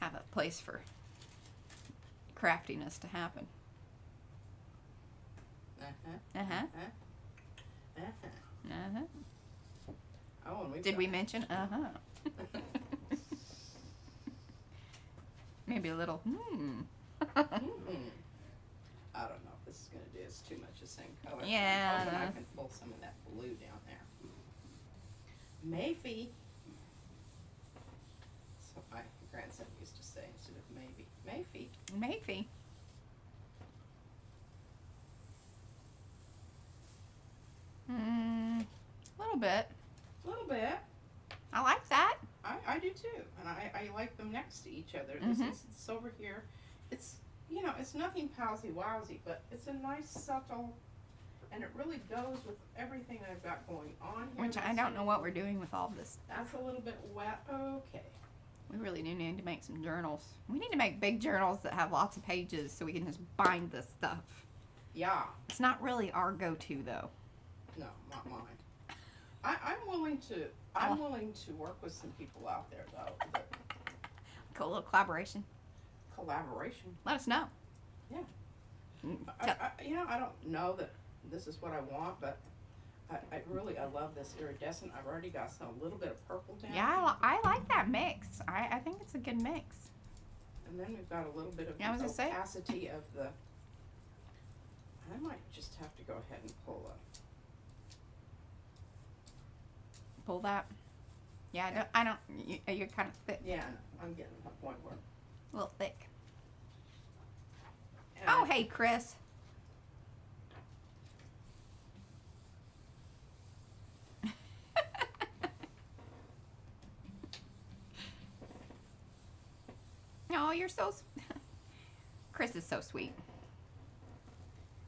Have a place for craftiness to happen. Uh-huh. Uh-huh. Uh-huh. Uh-huh. Uh-huh. Oh, and Did we mention uh-huh? Maybe a little Mm-mm. I don't know if this is going to do. It's too much the same color. Yeah. I'm hoping I can pull some of that blue down there. Maybe. So my grandson used to say instead of maybe. Maybe. Maybe. A little bit. A little bit. I like that. I do too, and I like them next to each other. Mm-hmm. This is over here. It's, you know, it's nothing palsy wowsy, but it's a nice subtle, and it really goes with everything I've got going on here. Which I don't know what we're doing with all this. That's a little bit wet. Okay. We really do need to make some journals. We need to make big journals that have lots of pages so we can just bind this stuff. Yeah. It's not really our go-to though. No, not mine. I'm willing to work with some people out there though. Cool little collaboration. Collaboration. Let us know. Yeah. Mm, You know, I don't know that this is what I want, but I really love this iridescent. I've already got a little bit of purple down. Yeah, I like that mix. I think it's a good mix. And then we've got a little bit of Yeah, I was the gonna say. opacity of the. I might just have to go ahead and pull Pull that. Yeah, I don't. You're kind of thick. Yeah, I'm getting to the point where. A little thick. and Oh, hey, Chris. Oh, you're so. Chris is so sweet.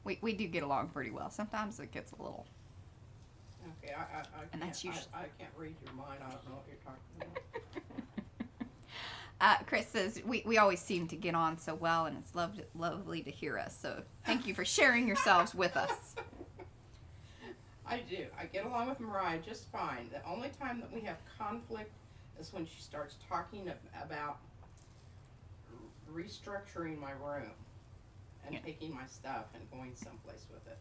We do get along pretty well. Sometimes it gets a little. Okay, And can't, that's usually- I can't read your mind. I don't know what you're talking about. Chris says we always seem to get on so well, and it's lovely to hear us. So thank you for sharing yourselves with us. I do. I get along with Mariah just fine. The only time that we have conflict is when she starts talking about restructuring my room and Yeah. taking my stuff and going someplace with it.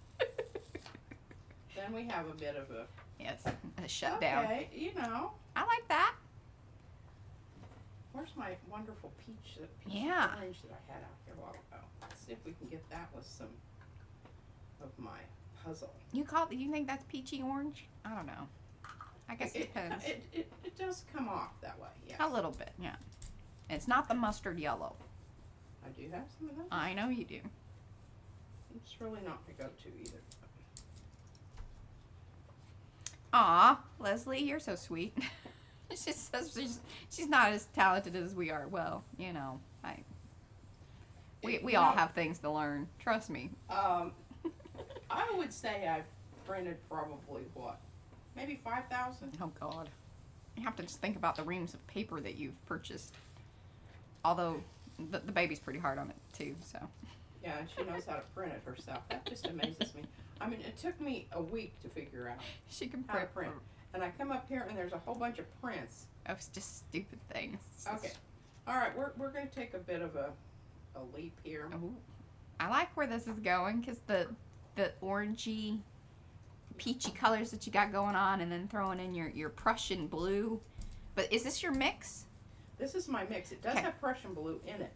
Then we have a bit of a Yes, a shutdown. Okay, you know. I like that. Where's my wonderful peach Yeah. orange that I had out here a while ago? Let's see if we can get that with some of my puzzle. You think that's peachy orange? I don't know. I guess it depends. It does come off that way, yes. A little bit, yeah. It's not the mustard yellow. I do have some of those. I know you do. It's really not my go-to either. Aw, Leslie, you're so sweet. She says she's not as talented as we are. Well, you know, we all have things to learn. Trust me. I would say I've printed probably what, maybe 5,000. Oh God, you have to just think about the reams of paper that you've purchased. Although the baby's pretty hard on it too, so. Yeah, and she knows how to print it herself. That just amazes me. I mean, it took me a week to figure out She can how to print. And I come up here and there's a whole bunch of prints. of just stupid things. Okay. All right, we're going to take a bit of a leap here. Ooh. I like where this is going because the orangey, peachy colors that you got going on, and then throwing in your Prussian blue. But is this your mix? This is my mix. It does Okay. have Prussian blue in it.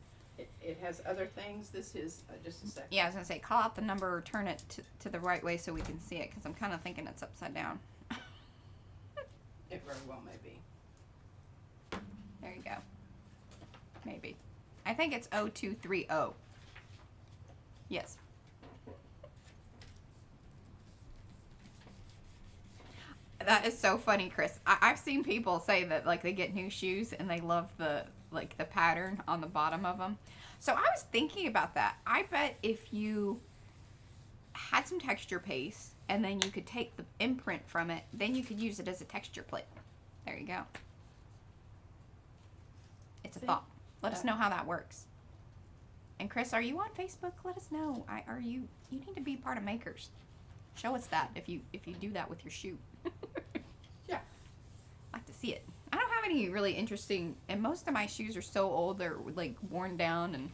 It has other things. This is, just a second. Yeah, I was gonna say call out the number or turn it to the right way so we can see it because I'm kind of thinking it's upside down. It very well may be. There you go. Maybe. I think it's 0230. Yes. That is so funny, Chris. I've seen people say that like they get new shoes and they love the pattern on the bottom of them. So I was thinking about that. I bet if you had some texture paste and then you could take the imprint from it, then you could use it as a texture plate. There you go. It's a See? thought. Let us know how that works. And Chris, are you on Facebook? Let us know. You need to be part of Makers. Show us that if you do that with your shoe. Yeah. I'd like to see it. I don't have any really interesting, and most of my shoes are so old they're like worn down and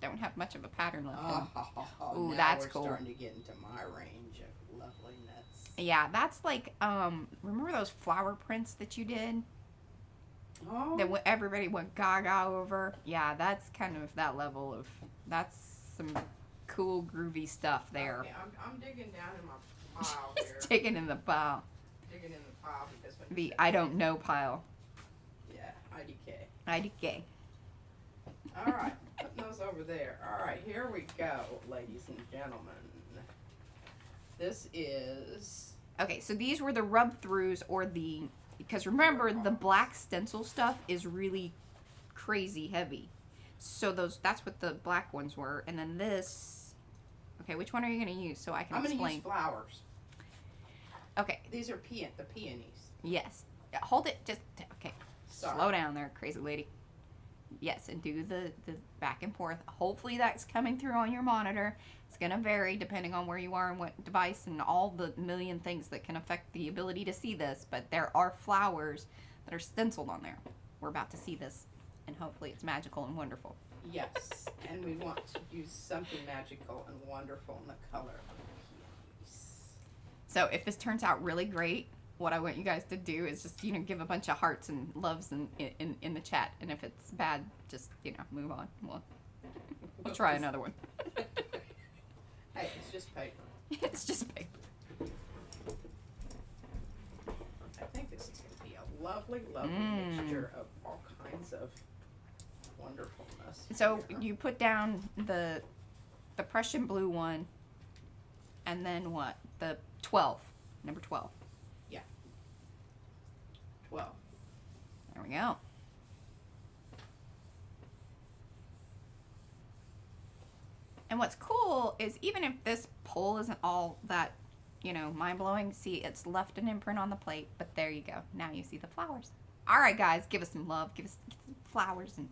don't have much of a pattern left in them. Ooh, now that's we're cool. starting to get into my range of loveliness. Yeah, that's like remember those flower prints that you did Oh, that everybody went gaga over? Yeah, that's kind of that level of, that's some cool groovy stuff there. okay, I'm digging down in my pile Just here. digging in the pile. Digging in the pile because when you The said I don't know pile. Yeah, IDK. IDK. All right, putting those over there. All right, here we go, ladies and gentlemen. This is Okay, so these were the rub throughs or the, because remember the black stencil stuff is really crazy heavy. So that's what the black ones were. And then this, okay, which one are you going to use so I can explain? I'm going to use flowers. Okay. These are the peonies. Yes. Hold it, just, okay. Sorry. Slow down there, crazy lady. Yes, and do the back and forth. Hopefully that's coming through on your monitor. It's going to vary depending on where you are and what device and all the million things that can affect the ability to see this. But there are flowers that are stenciled on there. We're about to see this, and hopefully it's magical and wonderful. Yes, and we want to use something magical and wonderful in the color of the peonies. So if this turns out really great, what I want you guys to do is just, give a bunch of hearts and loves in the chat. And if it's bad, just, move on. We'll try another one. Hey, it's just paper. It's just paper. I think this is going to be a lovely, lovely mixture of all kinds of wonderfulness. So here. you put down the Prussian blue one, and then what? The 12, number 12. 12. There we go. And what's cool is even if this pole isn't all that, mind-blowing, see, it's left an imprint on the plate, but there you go. Now you see the flowers. All right, guys, give us some love. Give us some flowers and,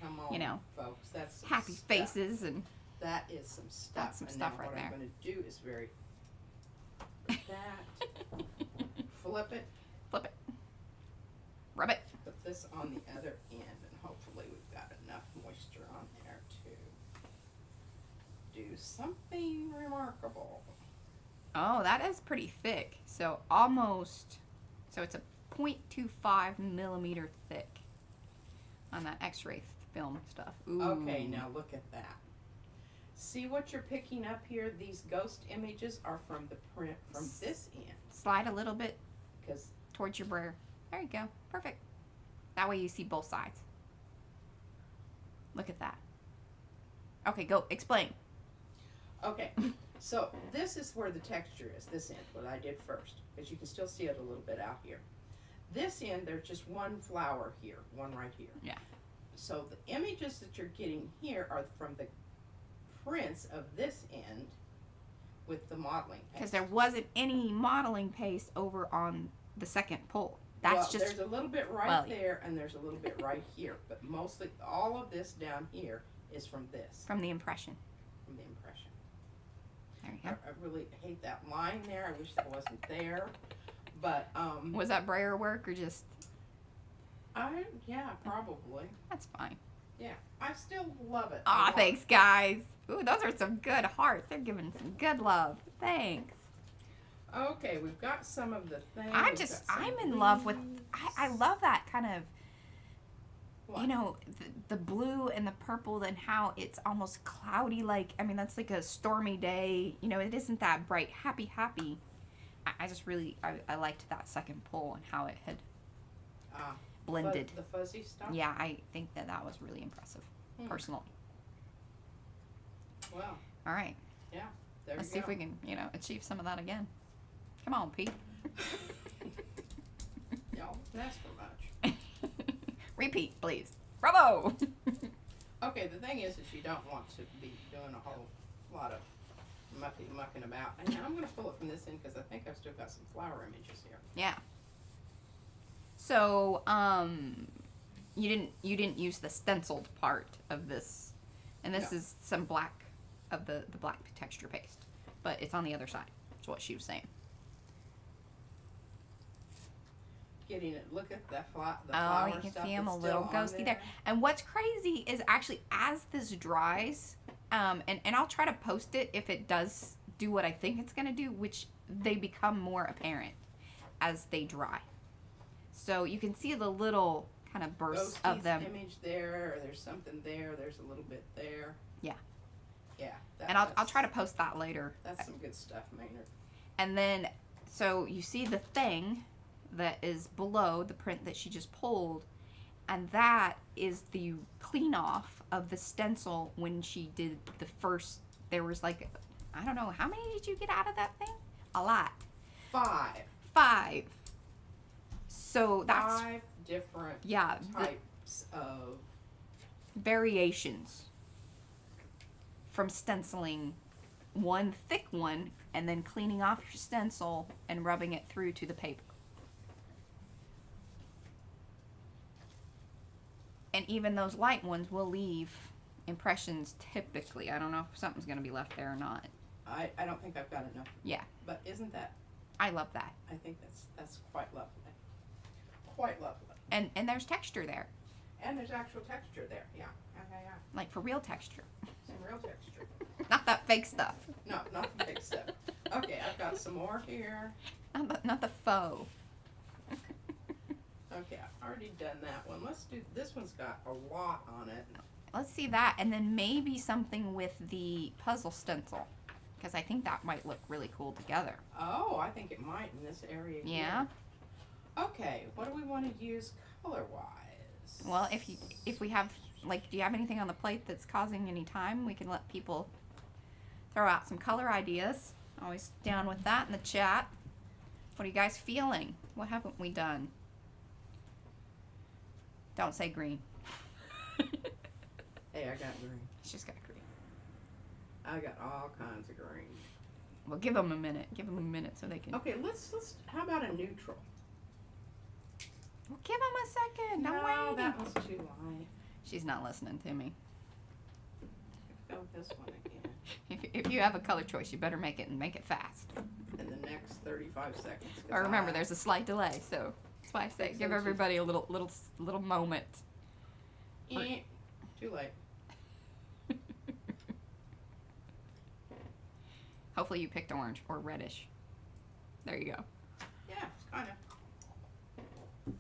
Come on, folks. That's some happy stuff. faces. And that is some stuff. That's some and stuff now right what there. I'm going to do is that. Flip it. flip it. Rub it. Put this on the other end, and hopefully we've got enough moisture on there to do something remarkable. Oh, that is pretty thick. So it's a 0.25 millimeter thick on that x-ray film stuff. Ooh. Okay, now look at that. See what you're picking up here? These ghost images are from the print from this end. Slide a little bit Because towards your brayer. There you go. Perfect. That way you see both sides. Look at that. Okay, go. Explain. okay, so this is where the texture is, this end, what I did first, because you can still see it a little bit out here. This end, there's just one flower here, one right here. Yeah. So the images that you're getting here are from the prints of this end with the modeling paste. Because there wasn't any modeling paste over on the second pole. That's just... There's a little bit right there, and there's a little bit right here, but mostly all of this down here is from this. From the impression. From the impression. There you go. I really hate that line there. I wish that wasn't there. But Was that brayer work or just... yeah, probably. That's fine. Yeah, I still love it. Aw, thanks, guys. Ooh, those are some good hearts. They're giving some good love. Thanks. Okay, we've got some of the things. I'm in love with... I love that kind of... What? The blue and the purple and how it's almost cloudy, like, that's like a stormy day. It isn't that bright, happy. I just really, I liked that second pull and how it had blended. The fuzzy stuff? Yeah, I think that was really impressive, personally. Well. All right. Yeah, there Let's you see go. if we can, achieve some of that again. Come on, Pete. Y'all, that's for much. Repeat, please. Bravo! Okay, the thing is you don't want to be doing a whole lot of mucking about. And I'm going to pull it from this end because I think I've still got some flower images here. Yeah. So, you didn't use the stenciled part of this, and this is some black of the black texture paste, but it's on the other side. That's what she was saying. Getting it. Look at the flower You can stuff see them a that's little still on ghosty there. there. And what's crazy is actually as this dries, and I'll try to post it if it does do what I think it's gonna do, which they become more apparent as they dry. So you can see the little kind of bursts of them. Image there, or there's something there. There's a little bit there. Yeah. Yeah. And I'll try to post that later. That's some good stuff, Maynard. And then, so you see the thing that is below the print that she just pulled, and that is the clean off of the stencil when she did the first. There was like, I don't know, how many did you get out of that thing? A lot. 5. 5. So that's 5 different yeah, types of variations from stenciling one thick one and then cleaning off your stencil and rubbing it through to the paper. And even those light ones will leave impressions typically. I don't know if something's going to be left there or not. I don't think I've got enough. Yeah. But isn't that, I love that. I think that's quite lovely. Quite lovely. And there's texture there. And there's actual texture there. Yeah. Yeah. Like for real texture. Some real texture. Not that fake stuff. No, not the big stuff. Okay, I've got some more here. Not the faux. Okay, I've already done that one. Let's do, this one's got a lot on it. Let's see that, and then maybe something with the puzzle stencil, because I think that might look really cool together. Oh, I think it might in this area here. Yeah. Okay, what do we want to use color-wise? Well, if we have, like, do you have anything on the plate that's causing any time? We can let people throw out some color ideas. Always down with that in the chat. What are you guys feeling? What haven't we done? Don't say green. Hey, I got green. She's got green. I got all kinds of green. Well, give them a minute. Give them a minute so they can. Okay, let's. How about a neutral? Well, give them a second. I'm No, waiting. that was too light. She's not listening to me. Go with this one again. If you have a color choice, you better make it and make it fast. In the next 35 seconds. Or remember, there's a slight delay, so that's why I say give everybody a little moment. Too late. Hopefully you picked orange or reddish. There you go. Yeah, it's kind of.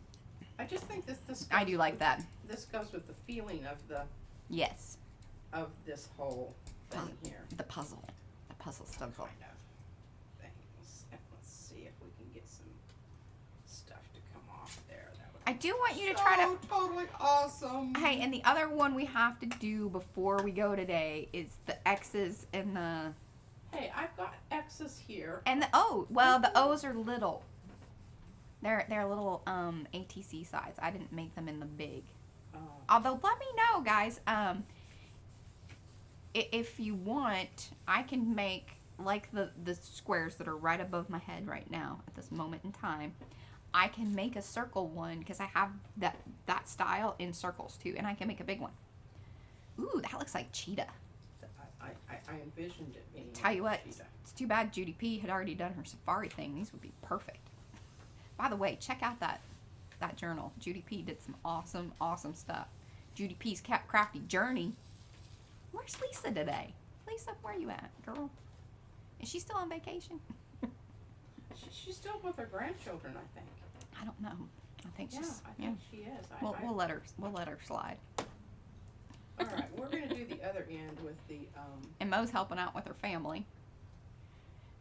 I just think this. I do like that. This goes with the feeling of the Yes. of this whole thing here. The puzzle stencil. Kind of things. And let's see if we can get some stuff to come off there. That would I do want you to so try to. totally awesome. Hey, and the other one we have to do before we go today is the X's and the. Hey, I've got X's here. And the O. Well, the O's are little. They're little ATC size. I didn't make them in the big. Oh. Although, let me know, guys. If you want, I can make like the squares that are right above my head right now at this moment in time. I can make a circle one because I have that style in circles too, and I can make a big one. Ooh, that looks like cheetah. I envisioned it being. Tell you what, cheetah. it's too bad Judy P had already done her safari thing. These would be perfect. By the way, check out that journal. Judy P did some awesome stuff. Judy P's Crafty Journey. Where's Lisa today? Lisa, where you at, girl? Is she still on vacation? She's still with her grandchildren, I think. I don't know. I think Yeah, she's. I think she is. We'll let her slide. All right, we're gonna do the other end with the. And Mo's helping out with her family.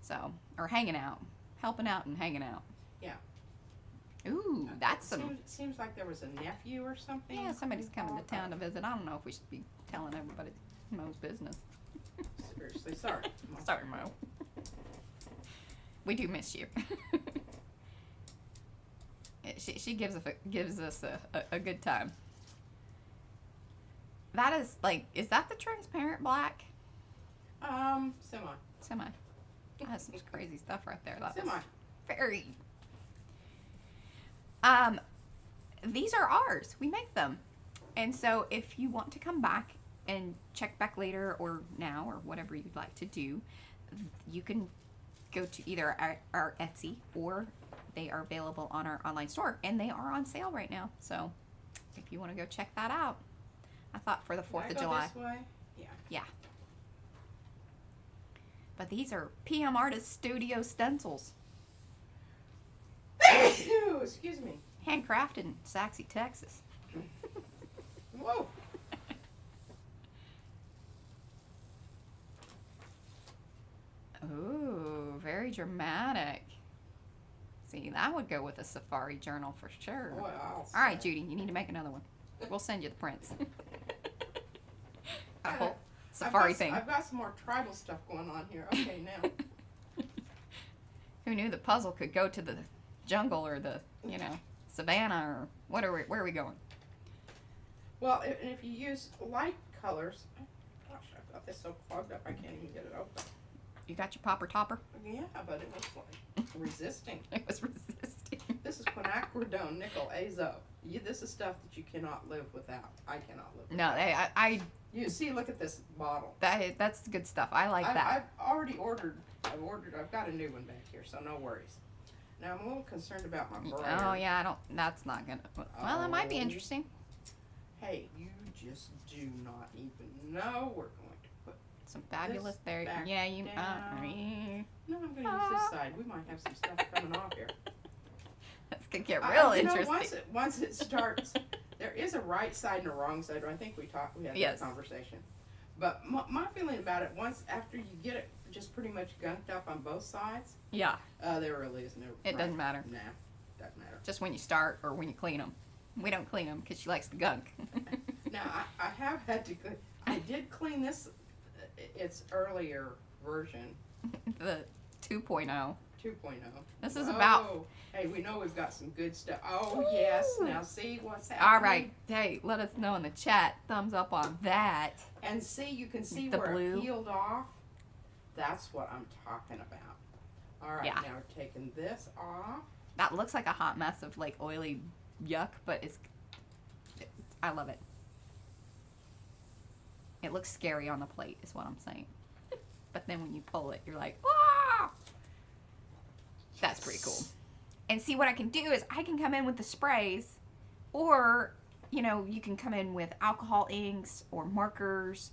So, or hanging out, helping out and hanging out. Yeah. Ooh, that's some. Seems like there was a nephew or something. Yeah, somebody's coming to town to visit. I don't know if we should be telling everybody Mo's business. Seriously, sorry. Sorry, Mo. We do miss you. She gives us a good time. That is like, is that the transparent black? Semi. That's some crazy stuff right there. That Semi. was very. These are ours. We make them, and so if you want to come back and check back later or now or whatever you'd like to do, you can go to either our Etsy or they are available on our online store, and they are on sale right now. So if you want to go check that out, I thought for the 4th of July. This way? Yeah. Yeah. But these are PM Artist Studio stencils. Excuse me. Handcrafted in Saxe, Texas. Whoa. Ooh, very dramatic. See, that would go with a safari journal for sure. Boy, All right, Judy, you need to make another one. We'll send you the prints. A whole safari thing. I've got some more tribal stuff going on here. Okay, now. Who knew the puzzle could go to the jungle or the, you know, savannah or where are we going? Well, if you use light colors, gosh, I've got this so clogged up I can't even get it open. You got your popper topper? Yeah, but it was like resisting. It was resisting. This is quinacridone, nickel, azo. This is stuff that you cannot live without. I cannot live No, without. You see, look at this bottle. That's good stuff. I like that. I've already ordered. I've got a new one back here, so no worries. Now I'm a little concerned about my brayer. Oh yeah, that's not gonna. Well, that might be interesting. Hey, you just do not even know we're going to put some fabulous this there. back Yeah, you. down. No, I'm going to use this side. We might have some stuff coming off here. That's gonna get real you know, interesting. once it starts, there is a right side and a wrong side. I think we had Yes. that conversation. But my feeling about it, after you get it just pretty much gunked up on both sides, Yeah. there really isn't. It doesn't matter. Nah, doesn't matter. Just when you start or when you clean them. We don't clean them because she likes the gunk. Now I have had to. I did clean this. Its earlier version. The 2.0. 2.0. This is about. Oh, hey, we know we've got some good stuff. Oh yes. Now see what's happening. All right. Hey, let us know in the chat. Thumbs up on that. And see, you can see The where blue. it peeled off. That's what I'm talking about. All right. Yeah. Now we're taking this off. That looks like a hot mess of like oily yuck, but I love it. It looks scary on the plate is what I'm saying. But then when you pull it, you're like, ah! That's pretty cool. And see, what I can do is I can come in with the sprays, or, you know, you can come in with alcohol inks or markers,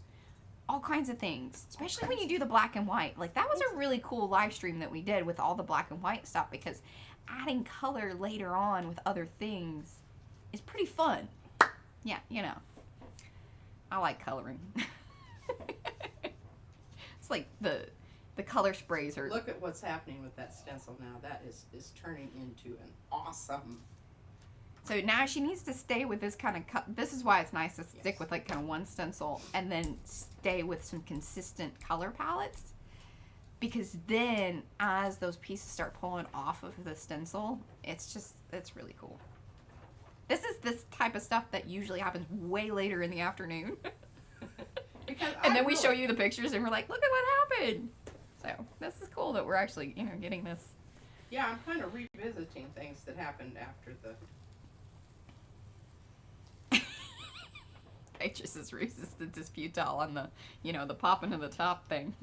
all kinds of things, especially when you do the black and white. Like, that was a really cool live stream that we did with all the black and white stuff, because adding color later on with other things is pretty fun. Yeah, you know. I like coloring. It's like the color sprays are... Look at what's happening with that stencil now. That is turning into an awesome... So now she needs to stay with this kind of... This is why it's nice to stick with like kind of one stencil and then stay with some consistent color palettes. Because then as those pieces start pulling off of the stencil, it's really cool. This is this type of stuff that usually happens way later in the afternoon. And then we show you the pictures and we're like, look at what happened. So this is cool that we're actually, you know, getting this. Yeah, I'm kind of revisiting things that happened after the... Petrus's resistance is futile on the, you know, the popping of the top thing.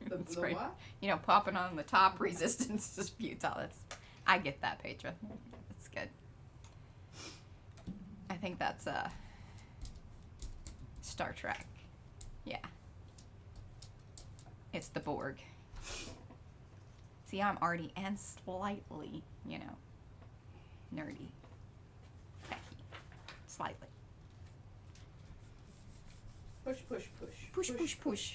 The right. what? You know, popping on the top resistance is futile. I get that, Petra. That's good. I think that's Star Trek. Yeah. It's the Borg. See, I'm arty and slightly, you know, nerdy. Techy. Slightly. Push, push, push. Push, push, push.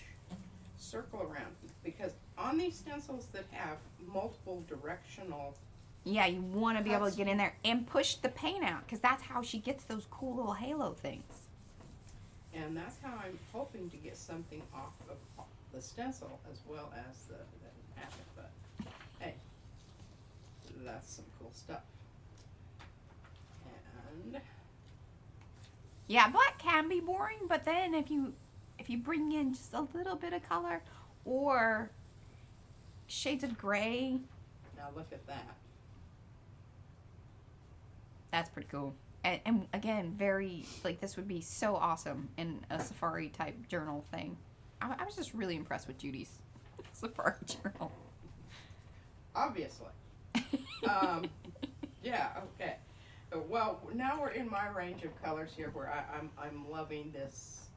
Circle around. Because on these stencils that have multiple directional... Yeah, you want to be able to get in there and push the paint out, because that's how she gets those cool little halo things. And that's how I'm hoping to get something off of the stencil as well as the packet. But hey, that's some cool stuff. And Yeah, black can be boring, but then if you bring in just a little bit of color or shades of gray, now look at that. that's pretty cool. And again, very, like, this would be so awesome in a safari type journal thing. I was just really impressed with Judy's safari journal. Obviously. Yeah, okay. Well, now we're in my range of colors here where I'm loving this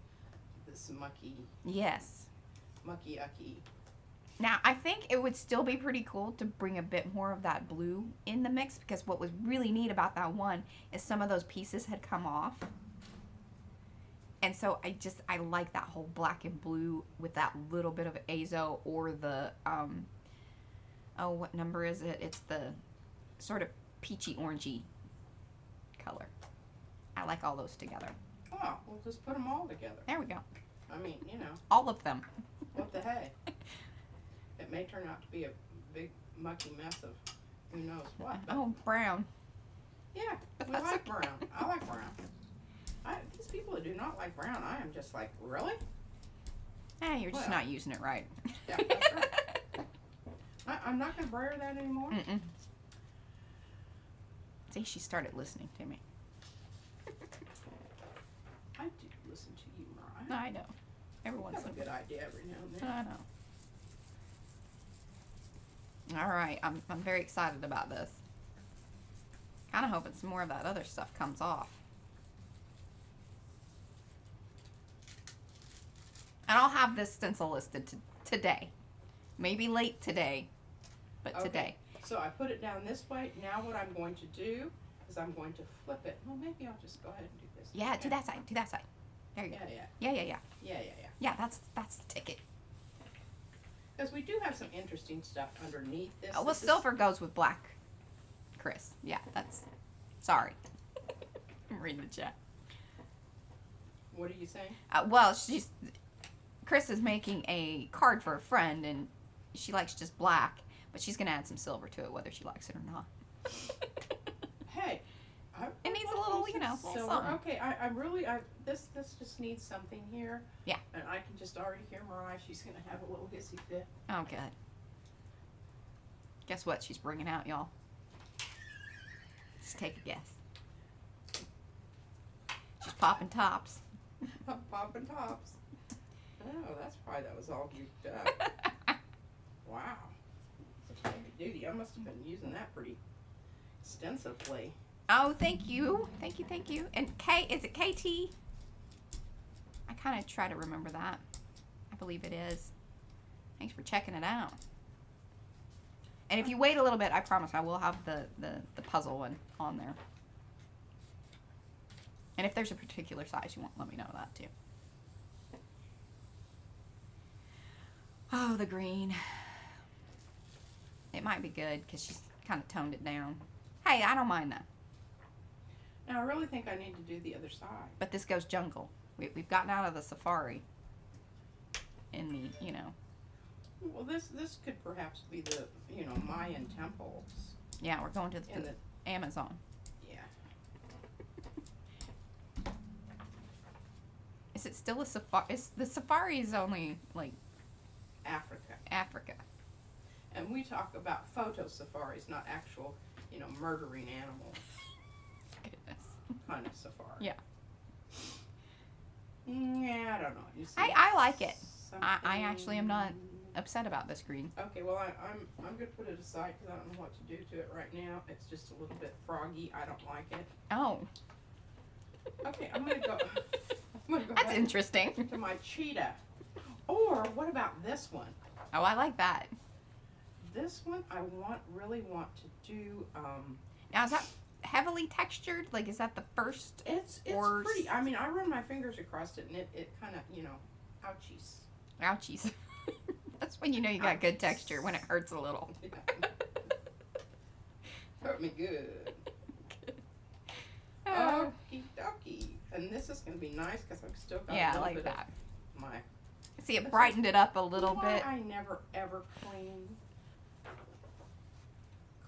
mucky ucky. Now, I think it would still be pretty cool to bring a bit more of that blue in the mix, because what was really neat about that one is some of those pieces had come off. And so I like that whole black and blue with that little bit of azo, or the, oh, what number is it? It's the sort of peachy orangey color. I like all those together. Oh, we'll just put them all together. There we go. I mean, you know. All of them. What the hey? It may turn out to be a big mucky mess of who knows what. But Oh, brown. yeah, we That's like okay. brown. I like brown. These people that do not like brown, I am just like, really? You're just Well. not using it right. Yeah, that's right. I'm not going to brayer that anymore. Mm-mm. See, she started listening to me. I do listen to you, Mariah. I know. Every You once have in a a good idea every now and then. I know. All right, I'm very excited about this. Kind of hoping some more of that other stuff comes off. And I'll have this stencil listed today. Maybe late today, but Okay. today. So I put it down this way. Now what I'm going to do is I'm going to flip it. Well, maybe I'll just go ahead and do this. Yeah, do that side. Do that side. There you go. Yeah. Yeah. Yeah. Yeah, that's the ticket. Because we do have some interesting stuff underneath this. Oh, well, This is- silver goes with black, Chris. Yeah, that's... Sorry. I'm reading the chat. What are you saying? Well, Chris is making a card for a friend, and she likes just black, but she's going to add some silver to it, whether she likes it or not. Hey. It needs a little, you know, little silver. something. Okay, this just needs something here. Yeah. And I can just already hear Mariah. She's going to have a little hissy fit. Oh, good. Guess what she's bringing out, y'all? Just take a guess. She's popping tops. Popping tops. Oh, that's why that was all geeked up. Wow. That's heavy duty. I must have been using that pretty extensively. Oh, thank you. Thank you. And is it KT? I kind of try to remember that. I believe it is. Thanks for checking it out. And if you wait a little bit, I promise I will have the puzzle one on there. And if there's a particular size you want, let me know that too. Oh, the green. It might be good because she's kind of toned it down. Hey, I don't mind that. Now, I really think I need to do the other side. But this goes jungle. We've gotten out of the safari. In the, you know. Well, this could perhaps be the, Mayan temples. Yeah, we're going to In the the, Amazon. yeah. Is it still a safari? The safari is only, like, Africa. Africa. And we talk about photo safaris, not actual, murdering animals Goodness. kind of safari. Yeah. Yeah, I don't know. You see, I like it. I something- actually am not upset about this green. Okay, well, I'm gonna put it aside because I don't know what to do to it right now. It's just a little bit froggy. I don't like it. Oh, Okay, I'm gonna go. that's back interesting. to my cheetah. Or what about this one? Oh, I like that. This one I really want to do. Now, is that heavily textured? Like, is that the first? It's Or pretty. I mean, I run my fingers across it, and it kind of ouchies. Ouchies. That's when you know you got good texture, when it hurts a little. Hurt me good. Oh. Okie dokie. And this is gonna be nice because I've still got Yeah, a I little like bit that. of my. See, it brightened it up a little Why bit. I never ever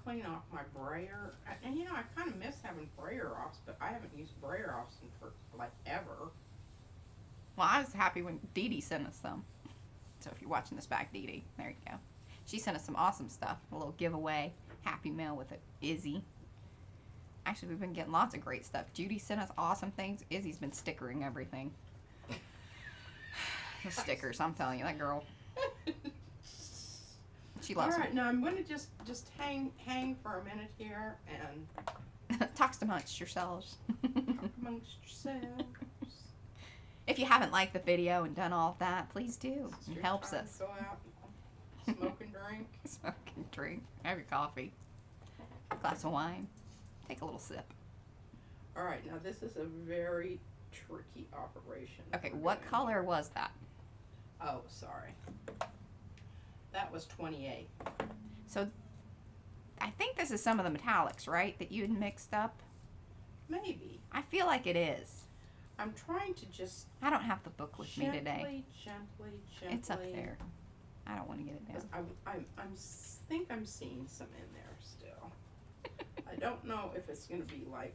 clean off my brayer. And I kind of miss having brayer offs, but I haven't used brayer offs for like ever. Well, I was happy when Dee Dee sent us some. So if you're watching this back, Dee Dee, there you go. She sent us some awesome stuff. A little giveaway, Happy Mail with Izzy. Actually, we've been getting lots of great stuff. Judy sent us awesome things. Izzy's been stickering everything. The stickers, I'm telling you, that girl. She loves All right, them. now I'm going to just hang for a minute here and Talks amongst yourselves. talk amongst yourselves. If you haven't liked the video and done all of that, please do. It's It your helps time us. to Go out, and smoke and drink. Smoke and drink. Have your coffee. Glass of wine. Take a little sip. All right, now this is a very tricky operation. Okay, we're what doing color here. was that? Oh, sorry. That was 28. So, I think this is some of the metallics, right, that you had mixed up? Maybe. I feel like it is. I'm trying to just I don't have the book with me today. gently. It's up there. I don't want to get it down. 'Cause think I'm seeing some in there still. I don't know if it's gonna be like,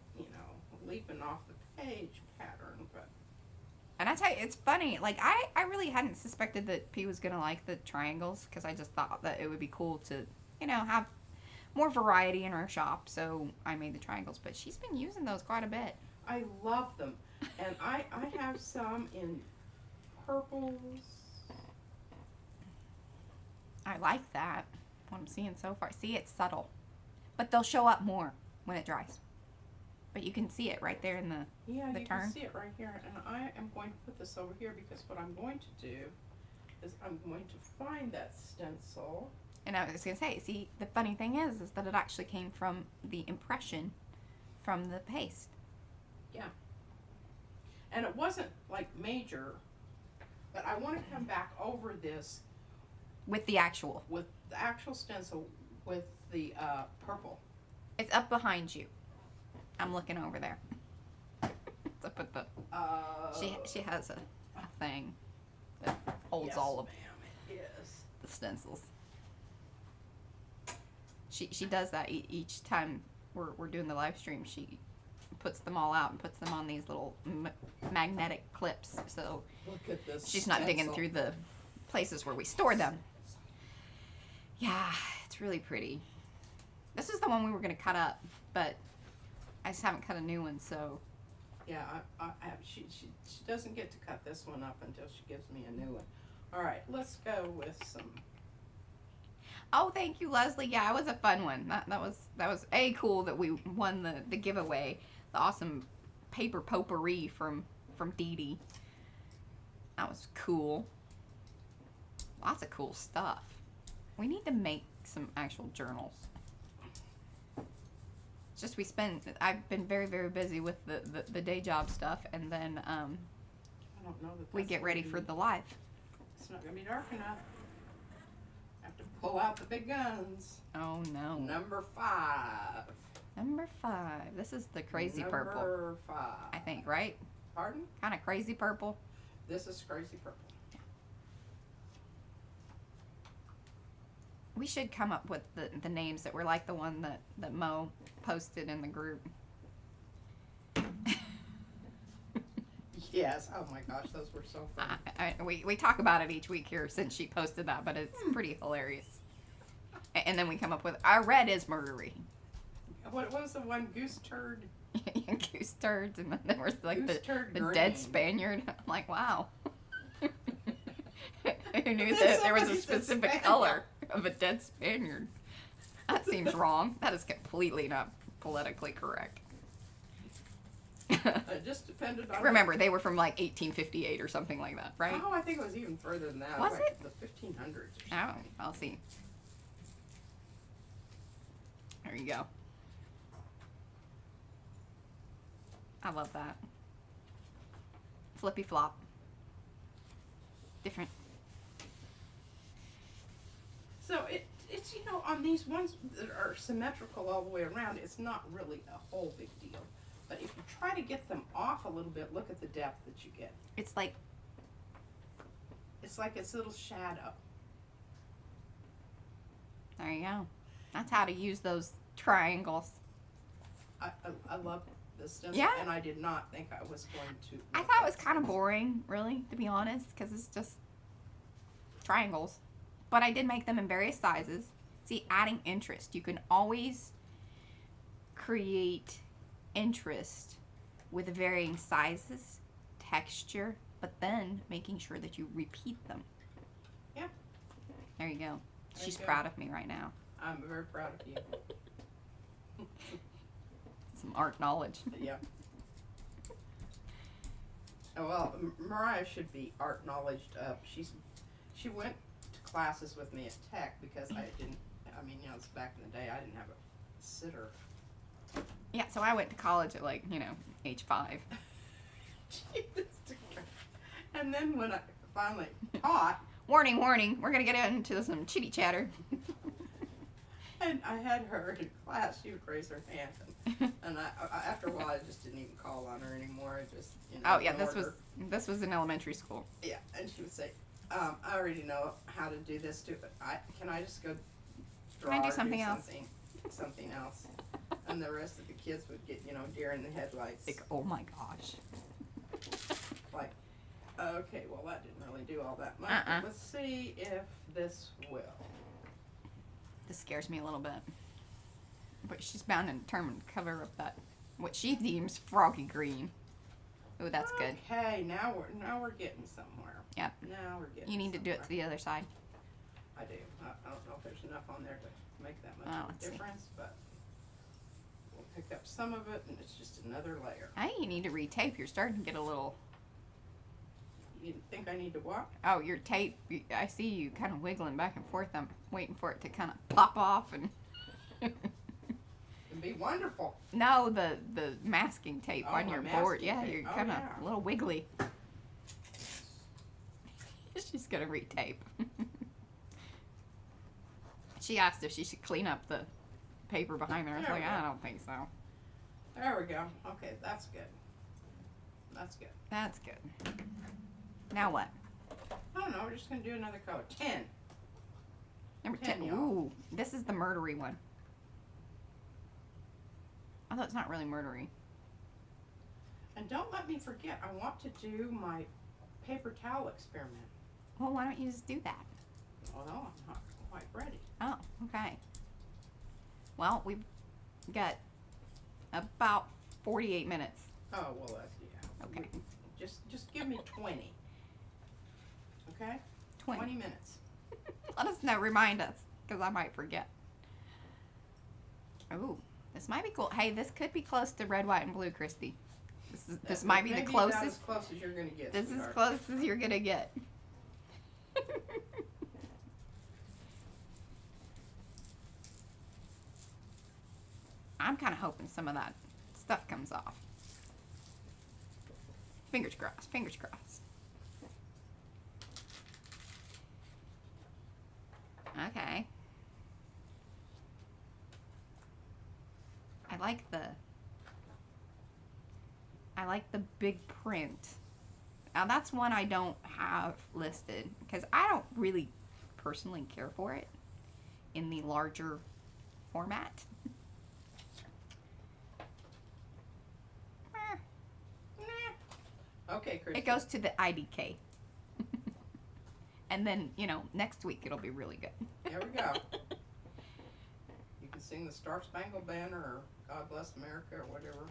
leaping off the page pattern, but. And I tell you, it's funny. Like, I really hadn't suspected that P was going to like the triangles, because I just thought that it would be cool to, have more variety in our shop. So I made the triangles. But she's been using those quite a bit. I love them. And I have some in purples. I like that, what I'm seeing so far. See, it's subtle. But they'll show up more when it dries. But you can see it right there in the Yeah, you turn. can see it right here. And I am going to put this over here because what I'm going to do is I'm going to find that stencil. And I was going to say, see, the funny thing is that it actually came from the impression from the paste. Yeah. And it wasn't like major, but I want to come back over this With the actual. with the actual stencil with the purple. It's up behind you. I'm looking over there. It's up at the... She has a thing that holds yes, all of ma'am, it is. the stencils. She does that each time we're doing the live stream. She puts them all out and puts them on these little magnetic clips. So Look at this. she's not digging stencil. through the places where we store them. Yeah, it's really pretty. This is the one we were going to cut up, but I just haven't cut a new one, so... Yeah, she doesn't get to cut this one up until she gives me a new one. All right, let's go with some. Oh, thank you, Leslie. Yeah, it was a fun one. That was cool that we won the giveaway. The awesome paper potpourri from Dee Dee. That was cool. Lots of cool stuff. We need to make some actual journals. It's just I've been very, very busy with the day job stuff, and then I don't know that we that's get gonna ready be- for the live. It's not gonna be dark enough. Have to pull out the big guns. Oh no. Number 5. Number 5. This is the crazy purple, Number 5. I think, right? Pardon? Kind of crazy purple. This is crazy purple. We should come up with the names that were like the one that Mo posted in the group. Yes. Oh my gosh, those were so fun. We talk about it each week here since she posted that, but it's pretty hilarious. And then we come up with our red is murdery. What was the one? Goose turd. Goose turds, and then there was like Goose turd the green. dead Spaniard. I'm like, wow. Who knew Then that there was a somebody said specific Spaniard. color of a dead Spaniard? That seems wrong. That is completely not politically correct. It just depended on. Remember, they were from like 1858 or something like that, right? Oh, I think it was even further than that. Was like it? The 1500s. Or Oh, something. I'll see. There you go. I love that. Flippy flop. Different. So it's on these ones that are symmetrical all the way around, it's not really a whole big deal. But if you try to get them off a little bit, look at the depth that you get. It's like, It's like its little shadow. there you go. That's how to use those triangles. I love this stencil, Yeah. and I did not think I was going to. I love thought it was this kind of stencil. boring, really, to be honest, because it's just triangles. But I did make them in various sizes. See, adding interest. You can always create interest with varying sizes, texture, but then making sure that you repeat them. Yeah. There you go. There She's you go. proud of me right now. I'm very proud of you. Some art knowledge. Yeah. Oh, well, Mariah should be art knowledged up. She went to classes with me at Tech because I didn't. I mean, it's back in the day. I didn't have a sitter. Yeah, so I went to college at like, age 5. And then when I finally taught, Warning, warning. We're going to get into some chitty chatter. and I had her in class, she would raise her hand, and I after a while I just didn't even call on her anymore. I just Oh yeah, ignored her. this was in elementary school. Yeah, and she would say, I already know how to do this too, but can I just go draw Can I do or something else? something else? And the rest of the kids would get, deer in the headlights. Like, oh my gosh. Like, okay, well that didn't really do all that much. Uh-uh. Let's see if this will. This scares me a little bit. But she's bound and determined to cover up that, what she deems froggy green. Oh, that's good. Okay, now we're getting somewhere. Yep. Now we're getting You need to do it to somewhere. the other side. I do. I don't know if there's enough on there to make that much Oh, of a let's see. difference, but we'll pick up some of it, and it's just another layer. Hey, you need to retape. You're starting to get a little... You think I need to what? Oh, your tape, I see you kind of wiggling back and forth. I'm waiting for it to kind of pop off and... It'd be wonderful. No, the masking tape Oh, on my your board. masking Yeah, tape. you're Oh, kind of yeah. a little wiggly. She's going to retape. She asked if she should clean up the paper behind her. I was There like, we go. I don't think so. There we go. Okay, that's good. That's good. That's good. Now what? I don't know. We're just gonna do another color. 10. Number 10, 10. y'all. Ooh, this is the murdery one. Although it's not really murdery. And don't let me forget. I want to do my paper towel experiment. Well, why don't you just do that? Oh no, I'm not quite ready. Oh, okay. Well, we've got about 48 minutes. Oh well, that's yeah. Okay. Just give me 20. Okay. 20 minutes. Let us know. Remind us, because I might forget. Ooh, this might be cool. Hey, this could be close to red, white, and blue, Christy. This might be the Maybe closest. About as close as you're gonna get. This is sweetheart. close as you're gonna get. I'm kind of hoping some of that stuff comes off. Fingers crossed. Fingers crossed. Okay. I like the big print. Now that's one I don't have listed because I don't really personally care for it in the larger format. Okay, Christy. It goes to the IDK. And then, next week it'll be really good. There we go. You can sing the Star Spangled Banner or God Bless America or whatever.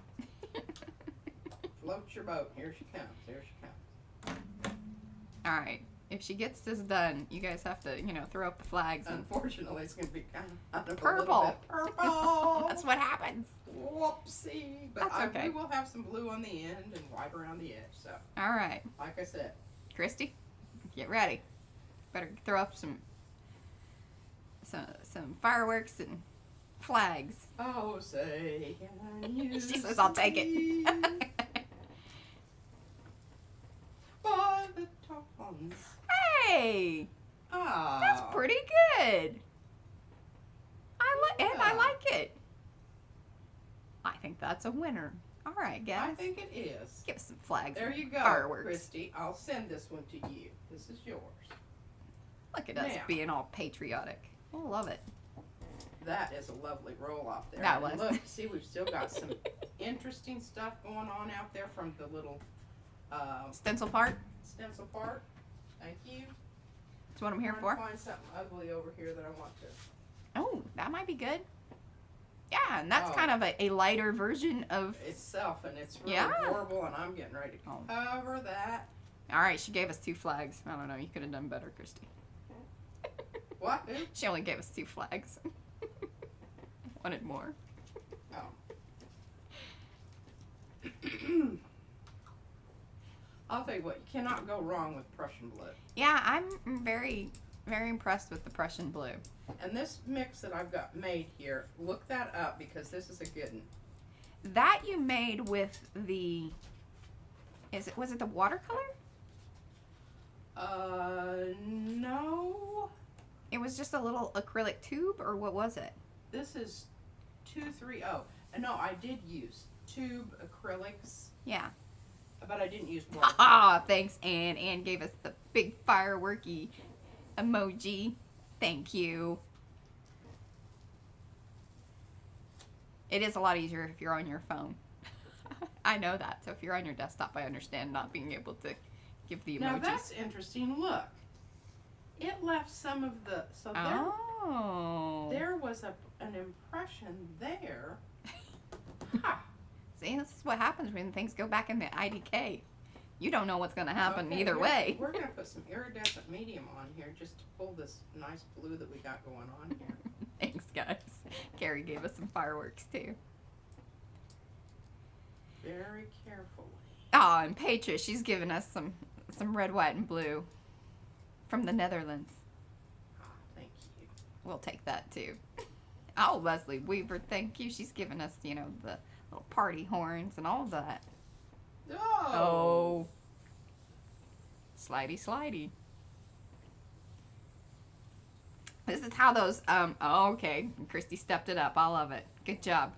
Float your boat. Here she comes. Here she comes. All right. If she gets this done, you guys have to, throw up the flags. And Unfortunately, it's going to be kind of Purple. purple. that's what happens. Whoopsie. But That's okay. we will have some blue on the end and white around the edge. So, All right. like I said. Christy, get ready. Better throw up some fireworks and flags. Oh, say can you She says, I'll take see it. by the dawns. Hey, Ah. that's pretty good. I like it. I think that's a winner. All right, guys. I think it is. Give us some flags. There and you go, fireworks. Christy. I'll send this one to you. This is yours. Look at us Now. being all patriotic. I love it. That is a lovely roll off there. That And was. Look, see, we've still got some interesting stuff going on out there from the little Stencil part. stencil part. Thank you. That's what I'm here I'm for. trying to find something ugly over here that I want to. Oh, that might be good. Yeah, and that's Oh. kind of a lighter version of. Itself, and it's really Yeah. horrible, and I'm getting ready to Oh. cover that. All right, she gave us 2 flags. I don't know. You could have done better, Christy. What? Who? She only gave us 2 flags. Wanted more. Oh. I'll tell you what, you cannot go wrong with Prussian blue. Yeah, I'm very, very impressed with the Prussian blue. And this mix that I've got made here, look that up because this is a good one. That you made with the. Was it the watercolor? No. It was just a little acrylic tube, or what was it? This is 230. And no, I did use tube acrylics. Yeah. But I didn't use water. Ah, thanks, Ann. Ann gave us the big fireworky emoji. Thank you. It is a lot easier if you're on your phone. I know that. So if you're on your desktop, I understand not being able to give the emojis. Now that's interesting. Look, it left some of the. So there was an impression there. Ha. See, this is what happens when things go back in the IDK. You don't know what's going to happen either way. We're going to put some iridescent medium on here just to pull this nice blue that we got going on here. Thanks, guys. Carrie gave us some fireworks, too. Very carefully. Oh, and Petra, she's given us some red, white, and blue from the Netherlands. Oh, thank you. We'll take that, too. Oh, Leslie Weaver, thank you. She's given us, you know, the little party horns and all of that. Oh. Slidey, slidey. This is how those, okay. Christy stepped it up. I love it. Good job.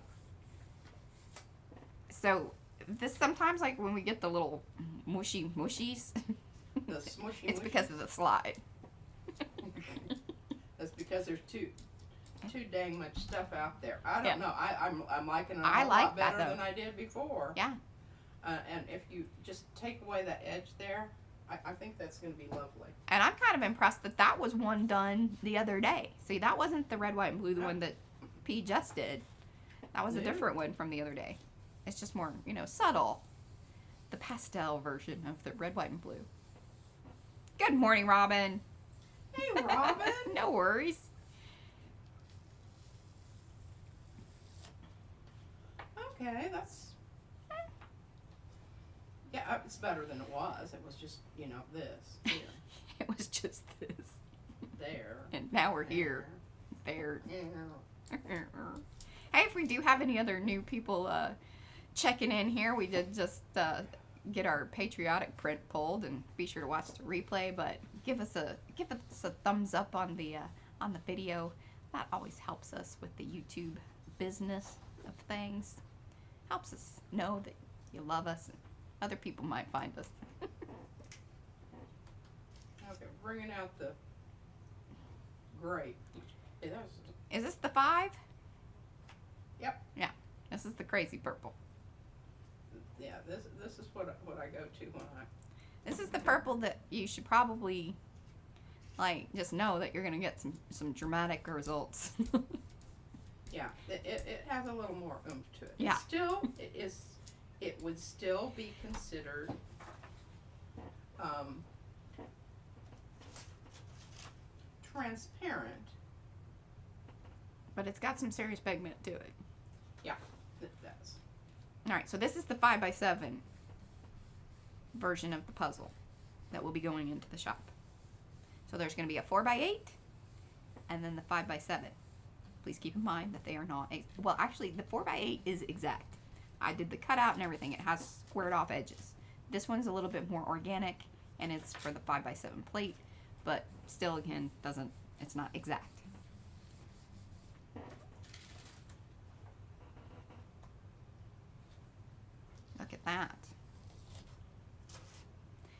So, this sometimes, like, when we get the little mushies, The smushy it's because of the slide. That's because there's too dang much stuff out there. I don't know. I'm liking it a I like lot better that, though. than I did before. Yeah. And if you just take away that edge there, I think that's going to be lovely. And I'm kind of impressed that that was one done the other day. See, that wasn't the red, white, and blue, the one that P just did. That was a different one from the other day. It's just more, you know, subtle. The pastel version of the red, white, and blue. Good morning, Robin. Hey, Robin. No worries. Okay, that's... Yeah, it's better than it was. It was just, you know, this. Here. It was just this. There. And now we're here. There. Yeah. Hey, if we do have any other new people checking in here, we did just get our patriotic print pulled, and be sure to watch the replay. But give us a thumbs up on the video. That always helps us with the YouTube business of things. Helps us know that you love us and other people might find us. Okay, bringing out the grape. Yeah, Is this the 5? Yep. Yeah. This is the crazy purple. Yeah, this is what I go to when I... This is the purple that you should probably, like, just know that you're going to get some dramatic results. Yeah, it has a little more oomph to it. Yeah. Still, it would still be considered transparent. But it's got some serious pigment to it. Yeah, it does. Alright, so this is the 5x7 version of the puzzle that will be going into the shop. So there's going to be a 4x8 and then the 5x7. Please keep in mind that they are not, well, actually, the 4x8 is exact. I did the cutout and everything. It has squared off edges. This one's a little bit more organic, and it's for the 5x7 plate, but still, again, it's not exact. Look at that.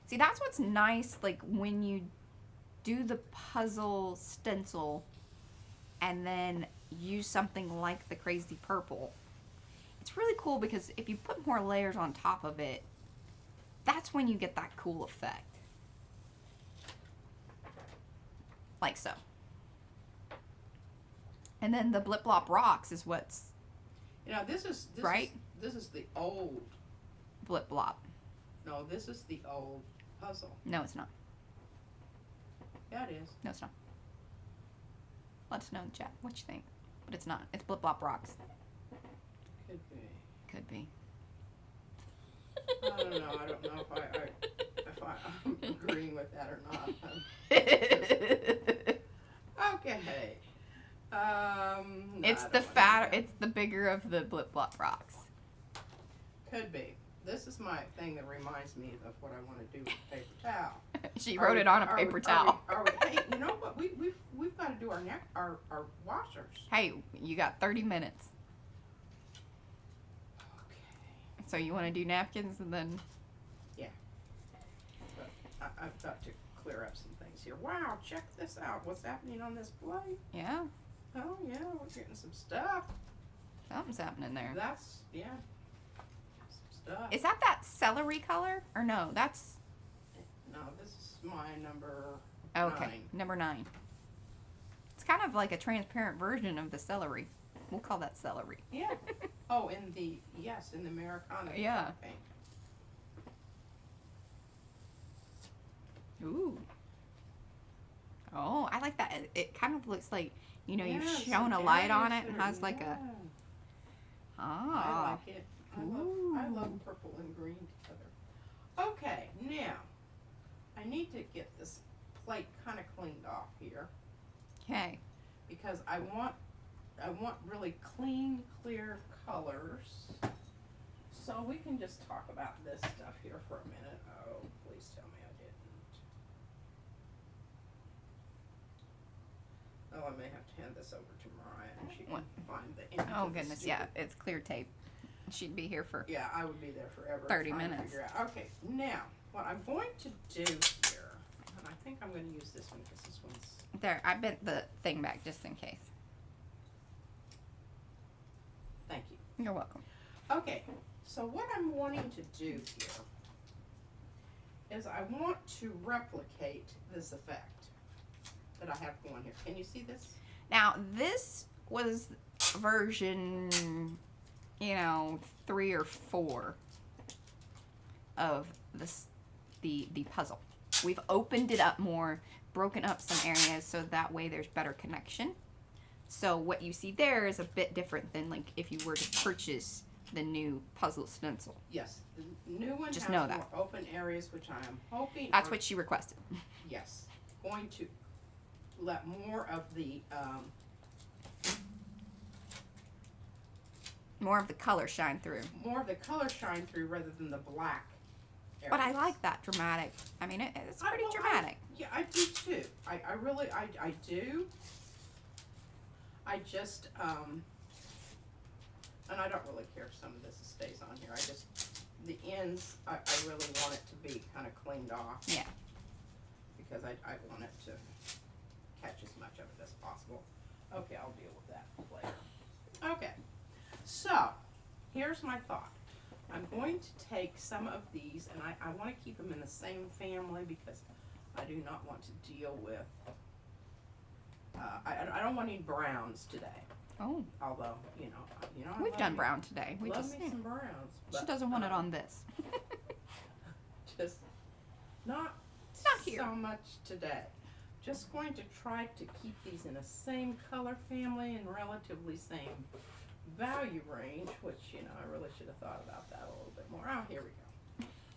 See, that's what's nice, like, when you do the puzzle stencil and then use something like the crazy purple. It's really cool because if you put more layers on top of it, that's when you get that cool effect. Like so. And then the Blip Blop Rocks is what's... You know, this is the old... Blip Blop. No, this is the old puzzle. No, it's not. Yeah, it is. No, it's not. Let us know in the chat what you think. But it's not. It's Blip Blop Rocks. Could be. Could be. I don't know. I don't know if I'm agreeing with that or not. Okay. It's the fatter. It's the bigger of the Blip Blop Rocks. Could be. This is my thing that reminds me of what I want to do with paper towel. She wrote it on a paper towel. Hey, you know what? We've got to do our washers. Hey, you got 30 minutes. Okay. So you want to do napkins and then I've got to clear up some things here. Wow, check this out. What's happening on this plate? Yeah. Oh yeah, we're getting some stuff. Something's happening there. That's, yeah, some stuff. Is that celery color? Or no, that's... No, this is my number Okay, 9. number 9. It's kind of like a transparent version of the celery. We'll call that celery. Yeah. Oh, in the Americana Yeah. pink. Ooh. Oh, I like that. It kind of looks like, you know, you've Yeah, shown some a light on areas it and that are- has like a... yeah. I Ah. like it. I love purple and green together. Okay, now I need to get this plate kind of cleaned off here Okay. because I want really clean, clear colors. So we can just talk about this stuff here for a minute. Oh, please tell me I didn't. Oh, I may have to hand this over to Mariah and she can What? find the end Oh, of the goodness, stupid- yeah. It's clear tape. She'd be here for... Yeah, I would be there forever. 30 trying to minutes. figure out. Okay, now, what I'm going to do here, and I think I'm going to use this one because this one's... There, I bent the thing back just in case. Thank you. You're welcome. Okay, so what I'm wanting to do here is I want to replicate this effect that I have going here. Can you see this? Now, this was version, you know, 3 or 4 of this, the puzzle. We've opened it up more, broken up some areas so that way there's better connection. So what you see there is a bit different than like if you were to purchase the new puzzle stencil. Yes, the new one Just has know more that. open areas, which I am hoping... That's are- what she requested. Yes, going to let more of the... More of the color shine through. more of the color shine through rather than the black areas. But I like that dramatic. I mean, it's pretty well, dramatic. Yeah, I do too. I really, I do. I just, and I don't really care if some of this stays on here. I just, the ends, I really want it to be kind of cleaned off. Yeah. Because I want it to catch as much of it as possible. Okay, I'll deal with that later. Okay, so here's my thought. I'm going to take some of these, and I want to keep them in the same family because I do not want to deal with, I don't want any browns today. Oh, Although, you know, I we've love done me- brown today. We love just me some browns. she but, doesn't want it on this. Just not here. so much today. Just going to try to keep these in the same color family and relatively same value range, which, you know, I really should have thought about that a little bit more. Oh, here we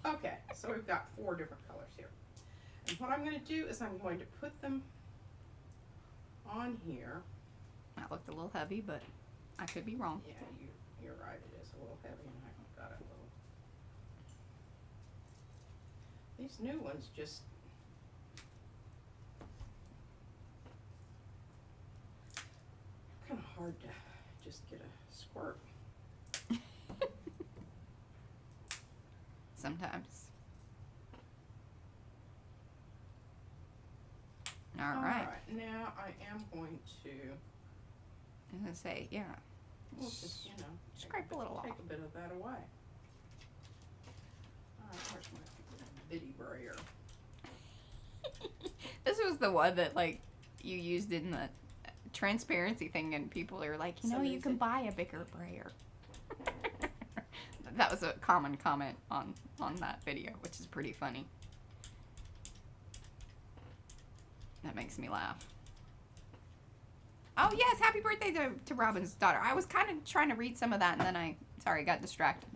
go. Okay, so we've got 4 different colors here. And what I'm going to do is I'm going to put them on here. That looked a little heavy, but I could be wrong. Yeah, you're right, it is a little heavy and I got it a little. These new ones just kind of hard to just get a squirt. Sometimes. All right. Now I am going to, I'm gonna say, yeah. well, just, you know, Scrape a little take off. a bit of that away. Alright, where's my bitty brayer? This was the one that like you used in the transparency thing, and people are like, you know, Somebody you can said- buy a bigger brayer. That was a common comment on that video, which is pretty funny. That makes me laugh. Oh yes, happy birthday to Robin's daughter. I was kind of trying to read some of that, and then I got distracted.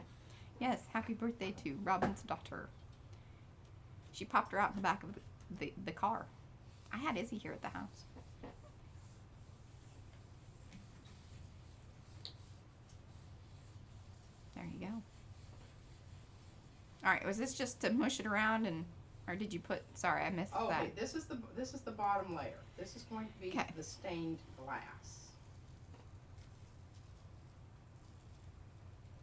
Yes, happy birthday to Robin's daughter. She popped her out in the back of the car. I had Izzy here at the house. There you go. All right, was this just to mush it around, and or did you put? Sorry, I missed Oh, that. okay, this is the bottom layer. This is going to be 'Kay. the stained glass.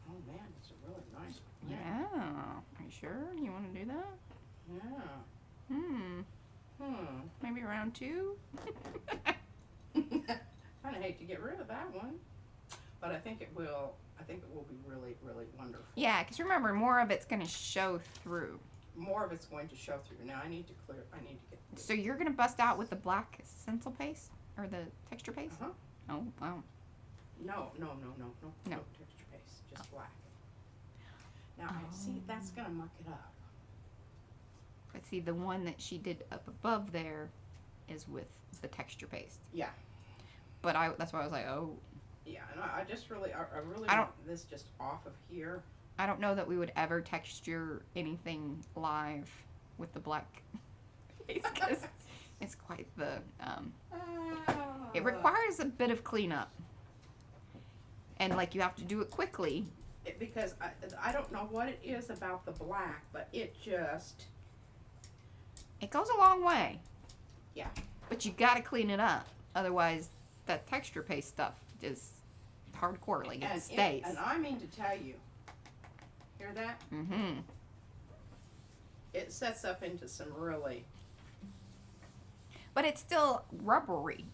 Oh man, it's a really nice. Yeah. Are you sure you want to do that? Yeah. Maybe around 2. Kind of hate to get rid of that one, but I think it will. I think it will be really, really wonderful. Yeah, because remember, more of it's going to show through. More of it's going to show through. Now I need to clear. I need to get. So you're going to bust out with the black stencil paste or the texture paste? Oh, wow. No texture paste, just black. Now I see that's gonna muck it up. But see, the one that she did up above there is with the texture paste. Yeah. But that's why I was like, oh. Yeah, and I just really, I really want this just off of here. I don't know that we would ever texture anything live with the black paste because it's quite the, it requires a bit of cleanup. And like you have to do it quickly. Because I don't know what it is about the black, but it just... It goes a long way. Yeah. But you got to clean it up. Otherwise, that texture paste stuff is hardcore. Like it stays. And I mean to tell you, hear that? Mm-hmm. It sets up into some really... But it's still rubbery.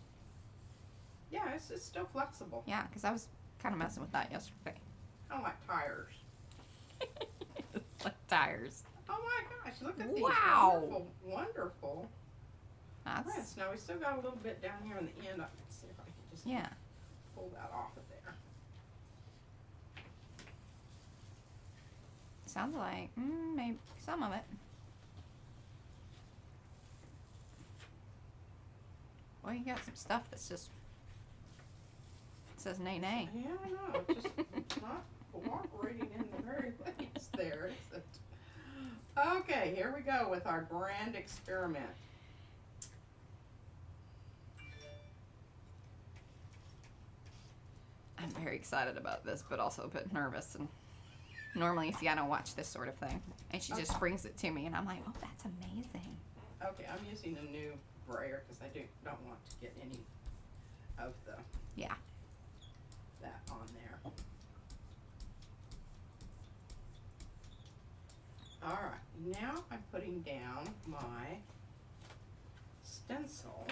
Yeah, it's still flexible. Yeah, because I was kind of messing with that yesterday. I don't like tires. It's like tires. Oh my gosh, look at these Wow. wonderful That's prints. Now we still got a little bit down here on the end. I can see if I can just pull that off of there. Sounds like maybe some of it. Well, you got some stuff that's just says nay nay. Yeah, I know. It's just it's not cooperating in the very least there, is it? Okay, here we go with our grand experiment. I'm very excited about this, but also a bit nervous. And normally, see, I don't watch this sort of thing, and she just brings it to me, and I'm like, oh, that's amazing. Okay, I'm using a new brayer because I don't want to get any of the that on there. All right, now I'm putting down my stencil.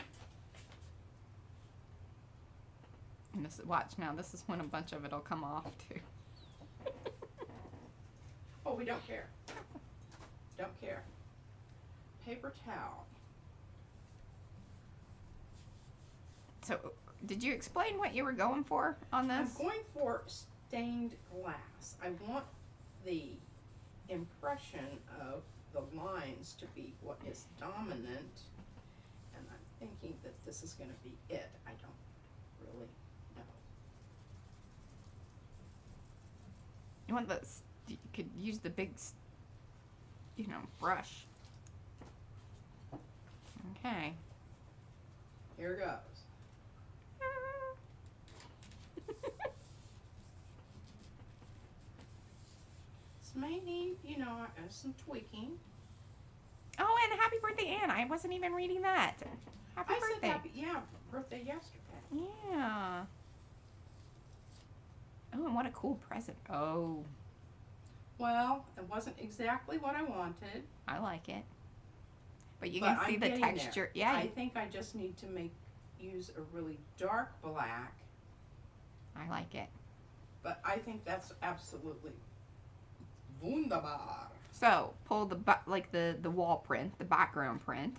And this, watch now, this is when a bunch of it'll come off too. Oh, we don't care. Don't care. Paper towel. So, did you explain what you were going for on this? I'm going for stained glass. I want the impression of the lines to be what is dominant, and I'm thinking that this is going to be it. I don't really know. You want this? You could use the big, brush. Okay. Here goes. This may need, some tweaking. Oh, and happy birthday, Anne. I wasn't even reading that. Happy birthday. Said birthday yesterday. Yeah. Oh, and what a cool present. Oh. Well, it wasn't exactly what I wanted. I like it. But you can see the texture. There. Yeah. I think I just need to use a really dark black. I like it. But I think that's absolutely wunderbar. So, pull the wall print, the background print.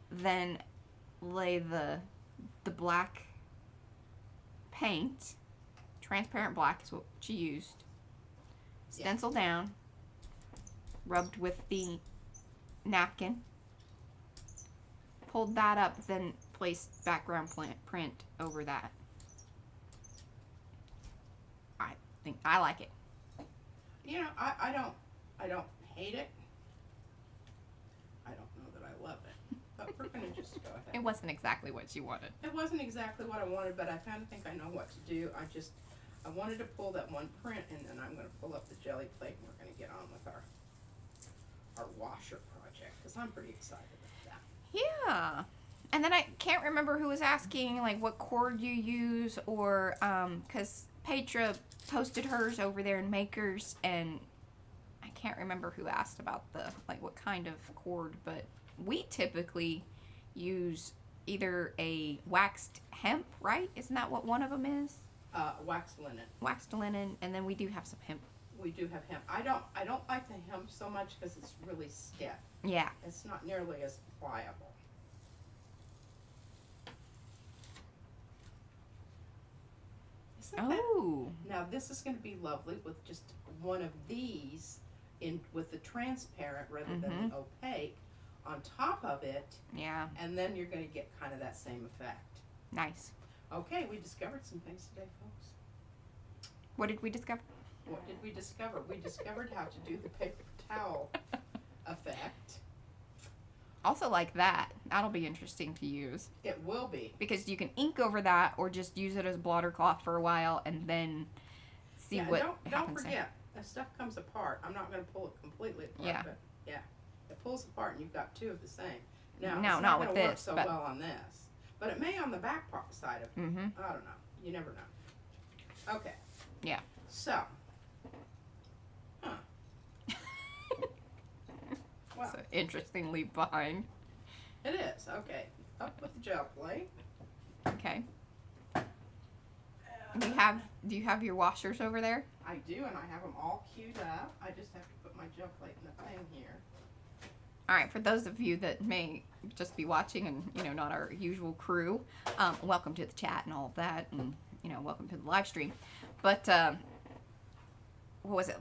Then lay the black paint. Transparent black is what she used. Stencil down. Rubbed with the napkin. Pulled that up, then placed background print over that. I think I like it. I don't hate it. I don't know that I love it. But we're gonna just go ahead. It wasn't exactly what you wanted. It wasn't exactly what I wanted, but I kind of think I know what to do. I wanted to pull that one print, and then I'm going to pull up the Gelli plate, and we're going to get on with our washer project, because I'm pretty excited about that. Yeah. And then I can't remember who was asking, like, what cord you use, or, because Petra posted hers over there in Makers, and I can't remember who asked about the, like, what kind of cord, but we typically use either a waxed hemp, right? Isn't that what one of them is? Waxed linen. Waxed linen, and then we do have some hemp. We do have hemp. I don't like the hemp so much because it's really stiff. Yeah. It's not nearly as pliable. Oh. Now this is going to be lovely with just one of these in with the transparent rather than the opaque on top of it. Yeah. And then you're going to get kind of that same effect. Nice. Okay, we discovered some things today, folks. What did we discover? What did we discover? We discovered how to do the paper towel effect. Also like that. That'll be interesting to use. It will be. Because you can ink over that or just use it as blotter cloth for a while and then see what don't happens. forget, if stuff comes apart, I'm not going to pull it completely apart. Yeah. But yeah, it pulls apart and you've got two of the same. Now, No, it's not going with to work this, so but- well on this. But it may on the back part side of it. Mm-hmm. I don't know. You never know. Okay. Yeah. So. Huh. Well, So interesting leave behind. it is. Okay. Up with the gel plate. Okay. Do you have your washers over there? I do, and I have them all queued up. I just have to put my gel plate in the thing here. All right, for those of you that may just be watching and, not our usual crew, welcome to the chat and all of that, and, welcome to the live stream. But, what was it,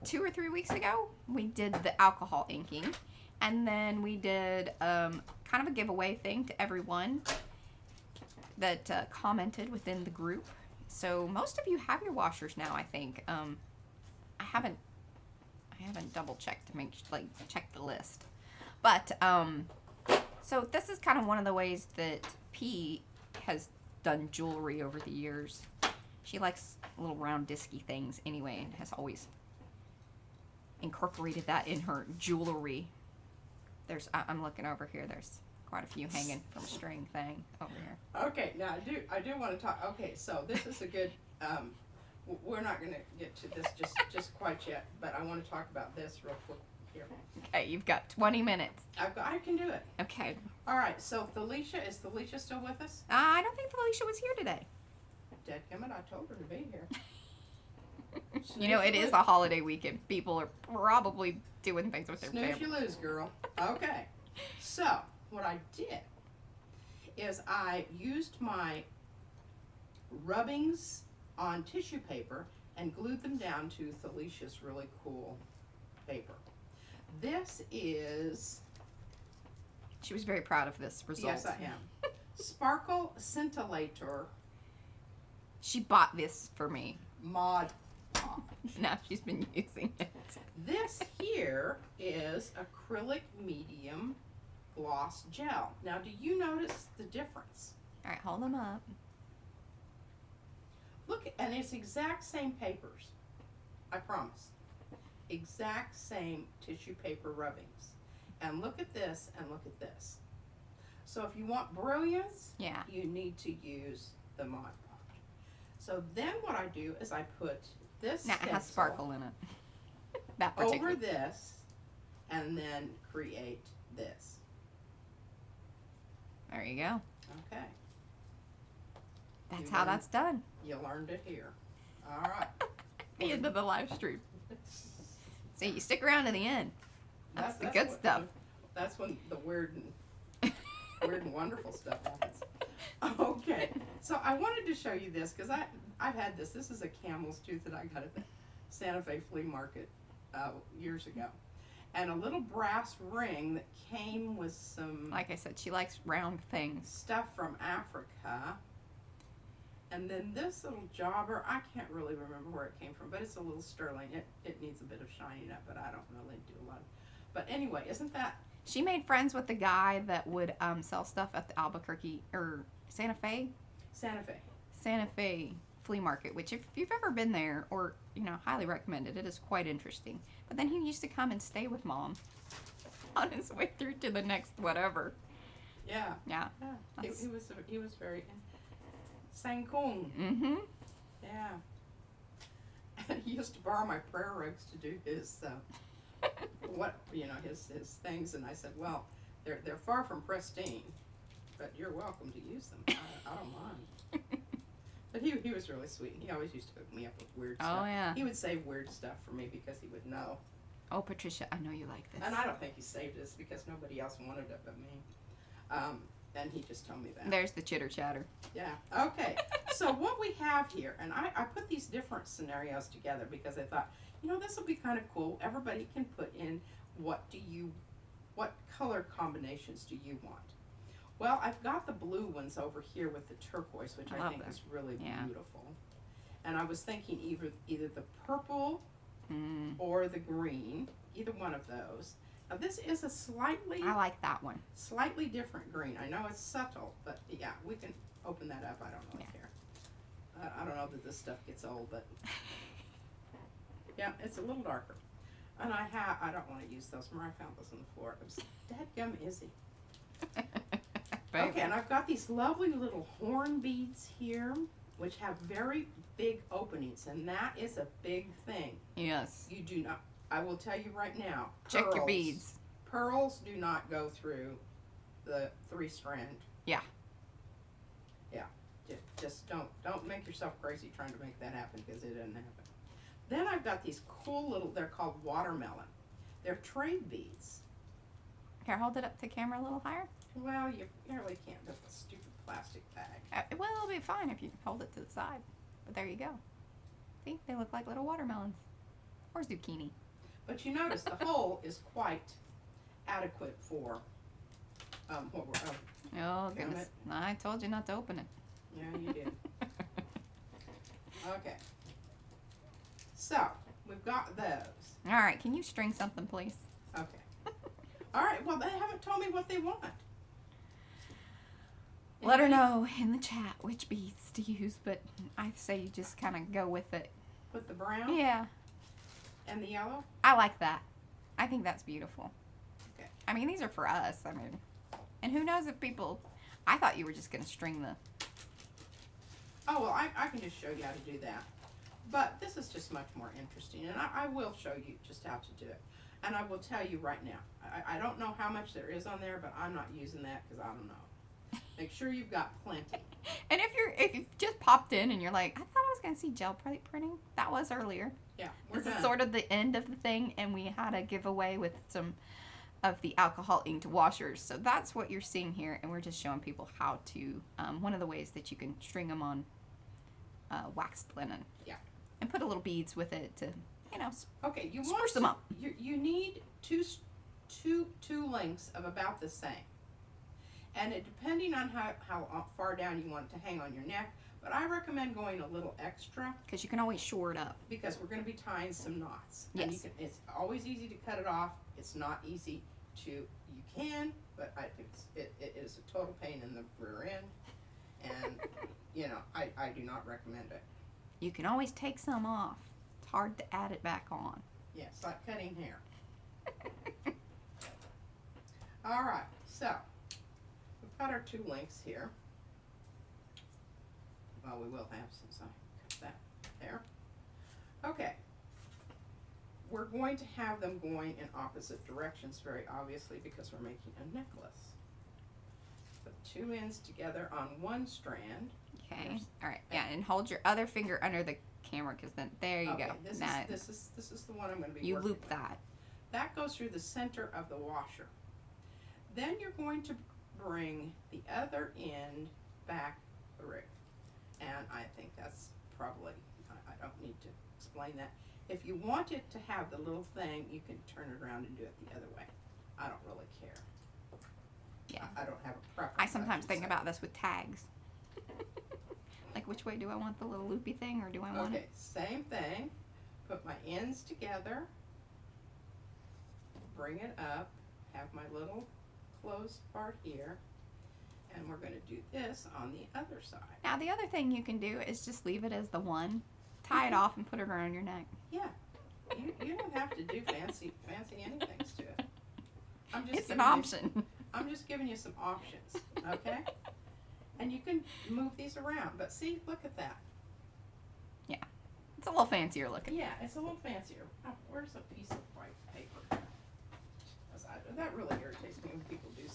2 or 3 weeks ago? We did the alcohol inking, and then we did kind of a giveaway thing to everyone that commented within the group. So most of you have your washers now, I think. I haven't double checked to check the list. But, so this is kind of one of the ways that P has done jewelry over the years. She likes little round disky things anyway and has always incorporated that in her jewelry. I'm looking over here, there's quite a few hanging from a string thing over here. Okay, now I do want to talk. Okay, so this is a good. We're not going to get to this just quite yet, but I want to talk about this real quick here. Okay, you've got 20 minutes. I can do it. Okay. All right. So Felicia, is Felicia still with us? I don't think Felicia was here today. Dadgummit, I told her to be here. It is a holiday weekend. People are probably doing things with their Snooze family. you lose, girl. Okay. So what I did is I used my rubbings on tissue paper and glued them down to Felicia's really cool paper. This is... She was very proud of this result. Yes, I am. Sparkle Scintillator She bought this for me. Mod Podge. Now she's been using it. This here is acrylic medium gloss gel. Now, do you notice the difference? All right, hold them up. Look, and it's exact same papers. I promise. Exact same tissue paper rubbings. And look at this and look at this. So if you want brilliance, Yeah. you need to use the Mod Podge. So then what I do is I put this Now it has stencil sparkle in it. That particular. over this and then create this. There you go. Okay. That's You how learned- that's done. You learned it here. All right. The end of the live stream. See, you stick around to the end. That's the good what- stuff. That's when the weird and wonderful stuff happens. Okay, so I wanted to show you this because I've had this. This is a camel's tooth that I got at the Santa Fe flea market years ago, and a little brass ring that came with some Like I said, she likes round things. stuff from Africa. And then this little jobber, I can't really remember where it came from, but it's a little sterling. It needs a bit of shining up, but I don't really do a lot. But anyway, isn't that... She made friends with the guy that would sell stuff at the Albuquerque or Santa Fe Santa Fe. flea market, which if you've ever been there or, highly recommend it. It is quite interesting. But then he used to come and stay with Mom on his way through to the next whatever. Yeah. Yeah. Yeah. He was very... Sang Kung. Mm-hmm. Yeah. And he used to borrow my prayer rugs to do his what, his things, and I said, well, they're far from pristine, but you're welcome to use them. I don't mind. But he was really sweet. He always used to hook me up with weird stuff. Oh, yeah. He would save weird stuff for me because he would know. Oh, Patricia, I know you like this. And I don't think he saved this because nobody else wanted it but me. And he just told me that. There's the chitter chatter. Yeah. Okay. So what we have here, and I put these different scenarios together because I thought, this will be kind of cool. Everybody can put in what color combinations do you want? Well, I've got the blue ones over here with the turquoise, which I think is really beautiful. And I was thinking either the purple or the green, either one of those. Now this is a I like that one. Slightly different green. I know it's subtle, but yeah, we can open that up. I don't really care. I don't know that this stuff gets old, but yeah, it's a little darker. And I don't want to use those. Mariah found those on the floor. It was dadgum Izzy. Okay, and I've got these lovely little horn beads here, which have very big openings, and that is a big thing. Yes. You do not, I will tell you right now. Check your beads. Pearls do not go through the 3-strand. Yeah. Yeah. Just don't make yourself crazy trying to make that happen because it doesn't happen. Then I've got these cool little, they're called watermelon. They're trade beads. Here, hold it up to camera a little higher. Well, you really can't with a stupid plastic bag. Well, it'll be fine if you hold it to the side. But there you go. See, they look like little watermelons. Or zucchini. But you notice the hole is quite adequate for what we're... Oh, goodness. I told you not to open it. Yeah, you did. Okay. So, we've got those. All right, can you string something, please? Okay. All right, well, they haven't told me what they want. Let her know in the chat which beads to use, but I say you just kind of go with it. With the brown? Yeah. And the yellow? I like that. I think that's beautiful. Okay. I mean, these are for us. I mean, and who knows if people... I thought you were just going to string the... Oh, well, I can just show you how to do that. But this is just much more interesting, and I will show you just how to do it. And I will tell you right now, I don't know how much there is on there, but I'm not using that because I don't know. Make sure you've got plenty. And if you've just popped in and you're like, I thought I was going to see gel plate printing. That was earlier. Yeah, This is sort of the end of the thing, and we had a giveaway with some of the alcohol inked washers. So that's what you're seeing here, and we're just showing people how to, one of the ways that you can string them on waxed linen. Yeah. And put a little beads with it to, okay, spruce them up. You need two lengths of about the same. And depending on how far down you want it to hang on your neck, but I recommend going a little extra. Because you can always shore it up. Because we're going to be tying some knots. Yes. And it's always easy to cut it off. It's not easy to, you can, but it is a total pain in the rear end. And, I do not recommend it. You can always take some off. It's hard to add it back on. Yeah, it's like cutting hair. All right, so we've got our two links here. Well, we will have since I cut that there. Okay. We're going to have them going in opposite directions, very obviously, because we're making a necklace. Put two ends together on one strand. Okay. All right. Yeah, and hold your other finger under the camera, because then there you go. This is the one I'm going to be. You working loop with. that. That goes through the center of the washer. Then you're going to bring the other end back through, and I think that's probably. I don't need to explain that. If you want it to have the little thing, you can turn it around and do it the other way. I don't really care. Yeah. I don't have a preference. I sometimes think about this with tags. Like, which way do I want the little loopy thing, or do I want Okay, same thing. Put my ends together. Bring it up. Have my little closed part here. And we're going to do this on the other side. Now, the other thing you can do is just leave it as the one. Tie it off and put it around your neck. Yeah. You don't have to do fancy anything to it. It's an option. I'm just giving you some options, okay? And you can move these around. But see, look at that. Yeah. It's a little fancier looking. Yeah, it's a little fancier. Oh, where's a piece of white paper?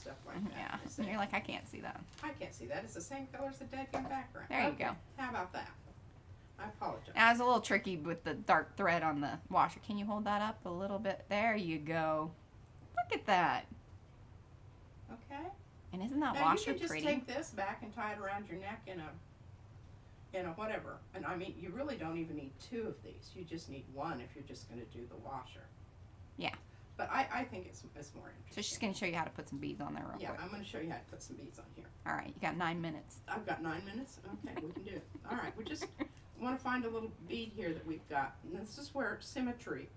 stuff like that. Yeah. You see? And you're like, I can't see that. I can't see that. It's the same color as the deadgum background. There you Okay, go. How about that? I apologize. Now, it's a little tricky with the dark thread on the washer. Can you hold that up a little bit? There you go. Look at that. Okay. And isn't that Now washer you can just pretty? take this back and tie it around your neck in a whatever. And I mean, you really don't even need two of these. You just need one if you're just going to do the washer. Yeah. But I think it's more interesting. So she's going to show you how to put some beads on there real Yeah, quick. I'm going to show you how to put some beads on here. All right, you got 9 minutes. I've got 9 minutes. Okay, we can do it. All right, we just want to find a little bead here that we've got. And this is where symmetry.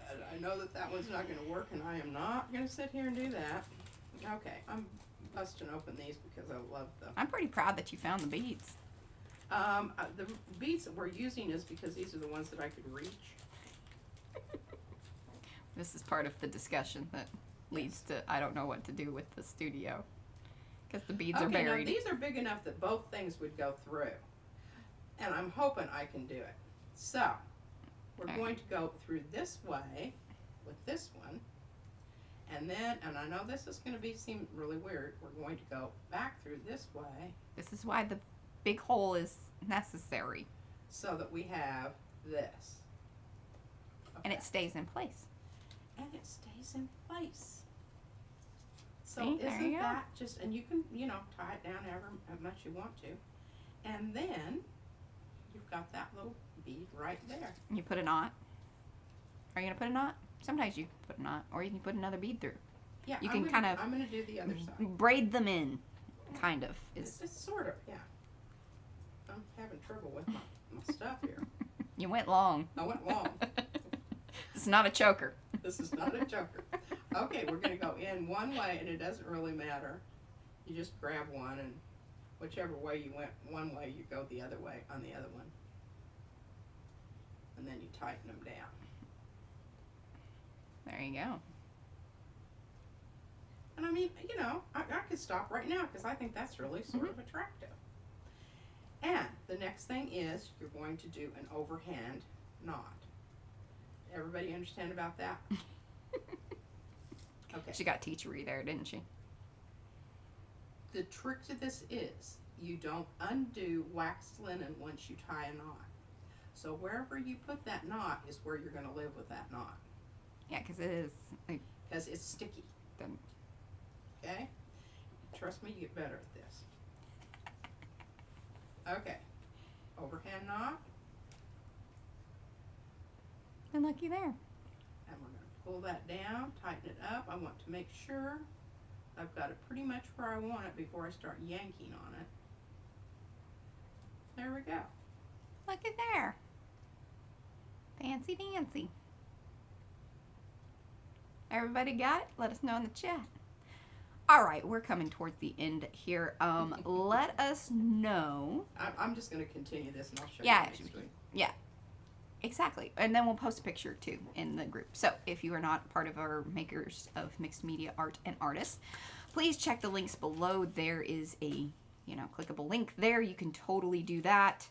I know that one's not going to work, and I am not going to sit here and do that. Okay, I'm busting open these because I love them. I'm pretty proud that you found the beads. The beads that we're using is because these are the ones that I could reach. This is part of the discussion that leads to I don't know what to do with the studio. Because the beads are Okay, now buried. these are big enough that both things would go through. And I'm hoping I can do it. So, we're Okay. going to go through this way with this one. And then, and I know this is going to seem really weird, we're going to go back through this way This is why the big hole is necessary. so that we have this. And Okay. it stays in place. And it stays in place. So See, there isn't you go. that just, and you can, tie it down however much you want to. And then you've got that little bead right there. You put a knot. Are you going to put a knot? Sometimes you put a knot. Or you can put another bead through. Yeah, You can kind of I'm going to do the other side. braid them in. Kind of. It's sort of, yeah. I'm having trouble with my stuff here. You went long. I went long. It's not a choker. This is not a choker. Okay, we're going to go in one way, and it doesn't really matter. You just grab one, and whichever way you went one way, you go the other way on the other one. And then you tighten them down. There you go. And I mean, I could stop right now because I think that's really sort of attractive. And the next thing is you're going to do an overhand knot. Everybody understand about that? Okay. She got teachery there, didn't she? The trick to this is you don't undo waxed linen once you tie a knot. So wherever you put that knot is where you're going to live with that knot Yeah, because it is. Like, because it's sticky. Then- Okay? Trust me, you get better at this. Okay. Overhand knot. and looky there. And we're going to pull that down, tighten it up. I want to make sure I've got it pretty much where I want it before I start yanking on it. There we go. Look at there. Fancy dancy. Everybody got it? Let us know in the chat. All right, we're coming towards the end here. Let us know. I'm just going to continue this and I'll show Yeah. you next week. Yeah, exactly. And then we'll post a picture too in the group. So if you are not part of our makers of mixed media art and artists, please check the links below. There is a, clickable link there. You can totally do that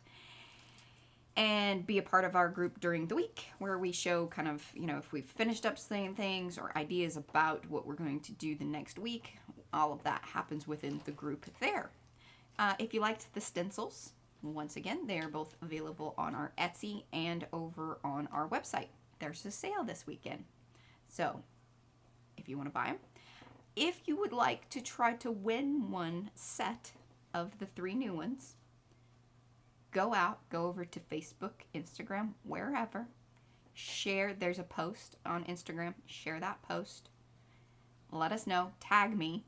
and be a part of our group during the week where we show kind of, if we've finished up saying things or ideas about what we're going to do the next week. All of that happens within the group there. If you liked the stencils, once again, they are both available on our Etsy and over on our website. There's a sale this weekend. So if you want to buy them, if you would like to try to win one set of the 3 new ones, go over to Facebook, Instagram, wherever. Share, there's a post on Instagram. Share that post. Let us know. Tag me.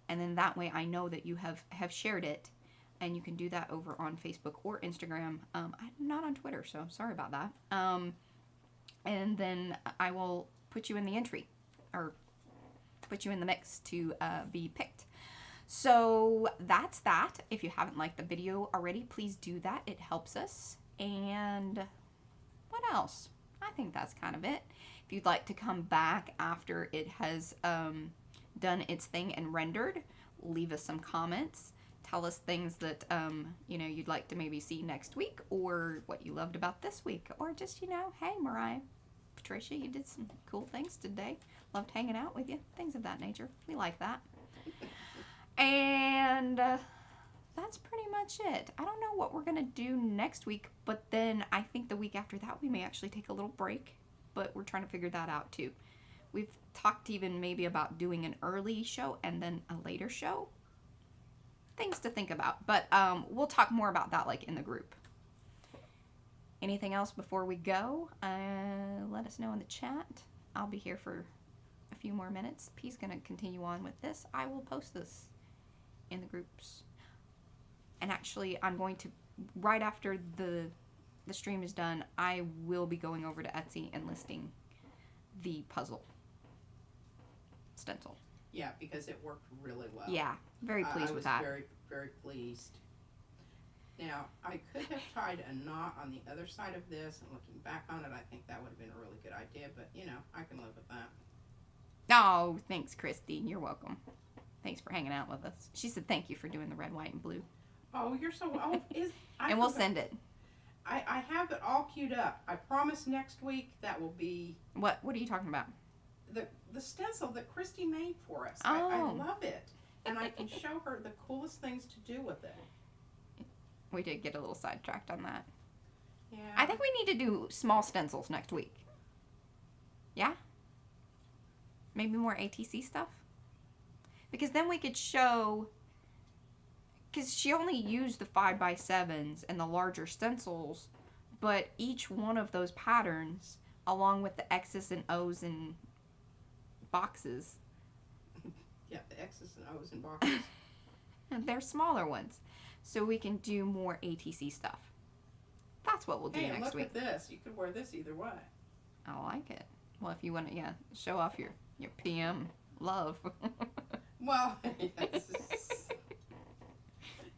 And then that way I know that you have shared it. And you can do that over on Facebook or Instagram. I'm not on Twitter, so sorry about that. And then I will put you in the entry. Or put you in the mix to be picked. So that's that. If you haven't liked the video already, please do that. It helps us. And what else? I think that's kind of it. If you'd like to come back after it has done its thing and rendered, leave us some comments. Tell us things that you'd like to maybe see next week, or what you loved about this week, or just hey, Mariah, Patricia. You did some cool things today. Loved hanging out with you. Things of that nature. We like that. And that's pretty much it. I don't know what we're going to do next week, but then I think the week after that we may actually take a little break, but we're trying to figure that out too. We've talked even maybe about doing an early show and then a later show. Things to think about, but we'll talk more about that like in the group. Anything else before we go? Let us know in the chat. I'll be here for a few more minutes. P's going to continue on with this. I will post this in the groups. And actually, I'm going to, right after the stream is done, I will be going over to Etsy and listing the puzzle stencil. Yeah, because it worked really well. Yeah, very pleased with that. I was very, very pleased. Now, I could have tied a knot on the other side of this, and looking back on it, I think that would have been a really good idea, but, you know, I can live with that. Oh, thanks, Christy. You're welcome. Thanks for hanging out with us. She said thank you for doing the red, white, and blue. Oh, you're so... Oh, and we'll send it. I have it all queued up. I promise next week that will be... What are you talking about? The stencil that Christy made for us. Oh. I love it. And I can show her the coolest things to do with it. We did get a little sidetracked on that. Yeah. I think we need to do small stencils next week. Yeah? Maybe more ATC stuff? Because then we could show... Because she only used the 5x7s and the larger stencils, but each one of those patterns, along with the X's and O's and boxes... Yeah, the X's and O's and boxes. They're smaller ones. So we can do more ATC stuff. That's what we'll do next week. Look at this. You could wear this either way. I like it. Well, if you want to, show off your PM love. Well, yes.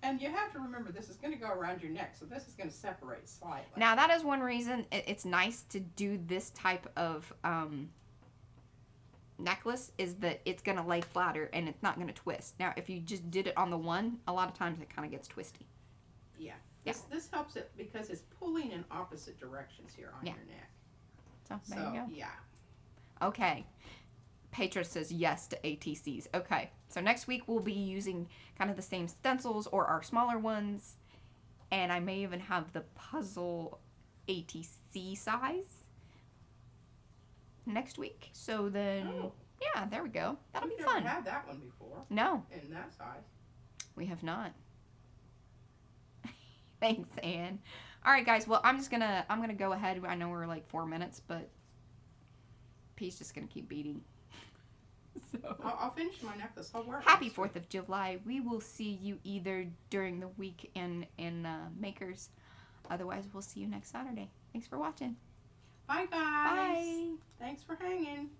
And you have to remember, this is going to go around your neck, so this is going to separate slightly. Now, that is one reason it's nice to do this type of necklace, is that it's going to lay flatter and it's not going to twist. Now, if you just did it on the one, a lot of times it kind of gets twisty. Yeah. This helps it because it's pulling in opposite directions here on your neck. So, there you go. Yeah. Okay. Petra says yes to ATCs. Okay. So next week we'll be using kind of the same stencils or our smaller ones. And I may even have the puzzle ATC size next week. So then, yeah, there we go. That'll be fun. We've never had that one before. No. In that size. We have not. Thanks, Anne. All right, guys. Well, I'm gonna go ahead. I know we're like 4 minutes, but P's just gonna keep beating. So I'll finish my necklace. I'll wear it. Happy 4th of July. We will see you either during the week in Makers. Otherwise, we'll see you next Saturday. Thanks for watching. Bye, guys. Bye. Thanks for hanging.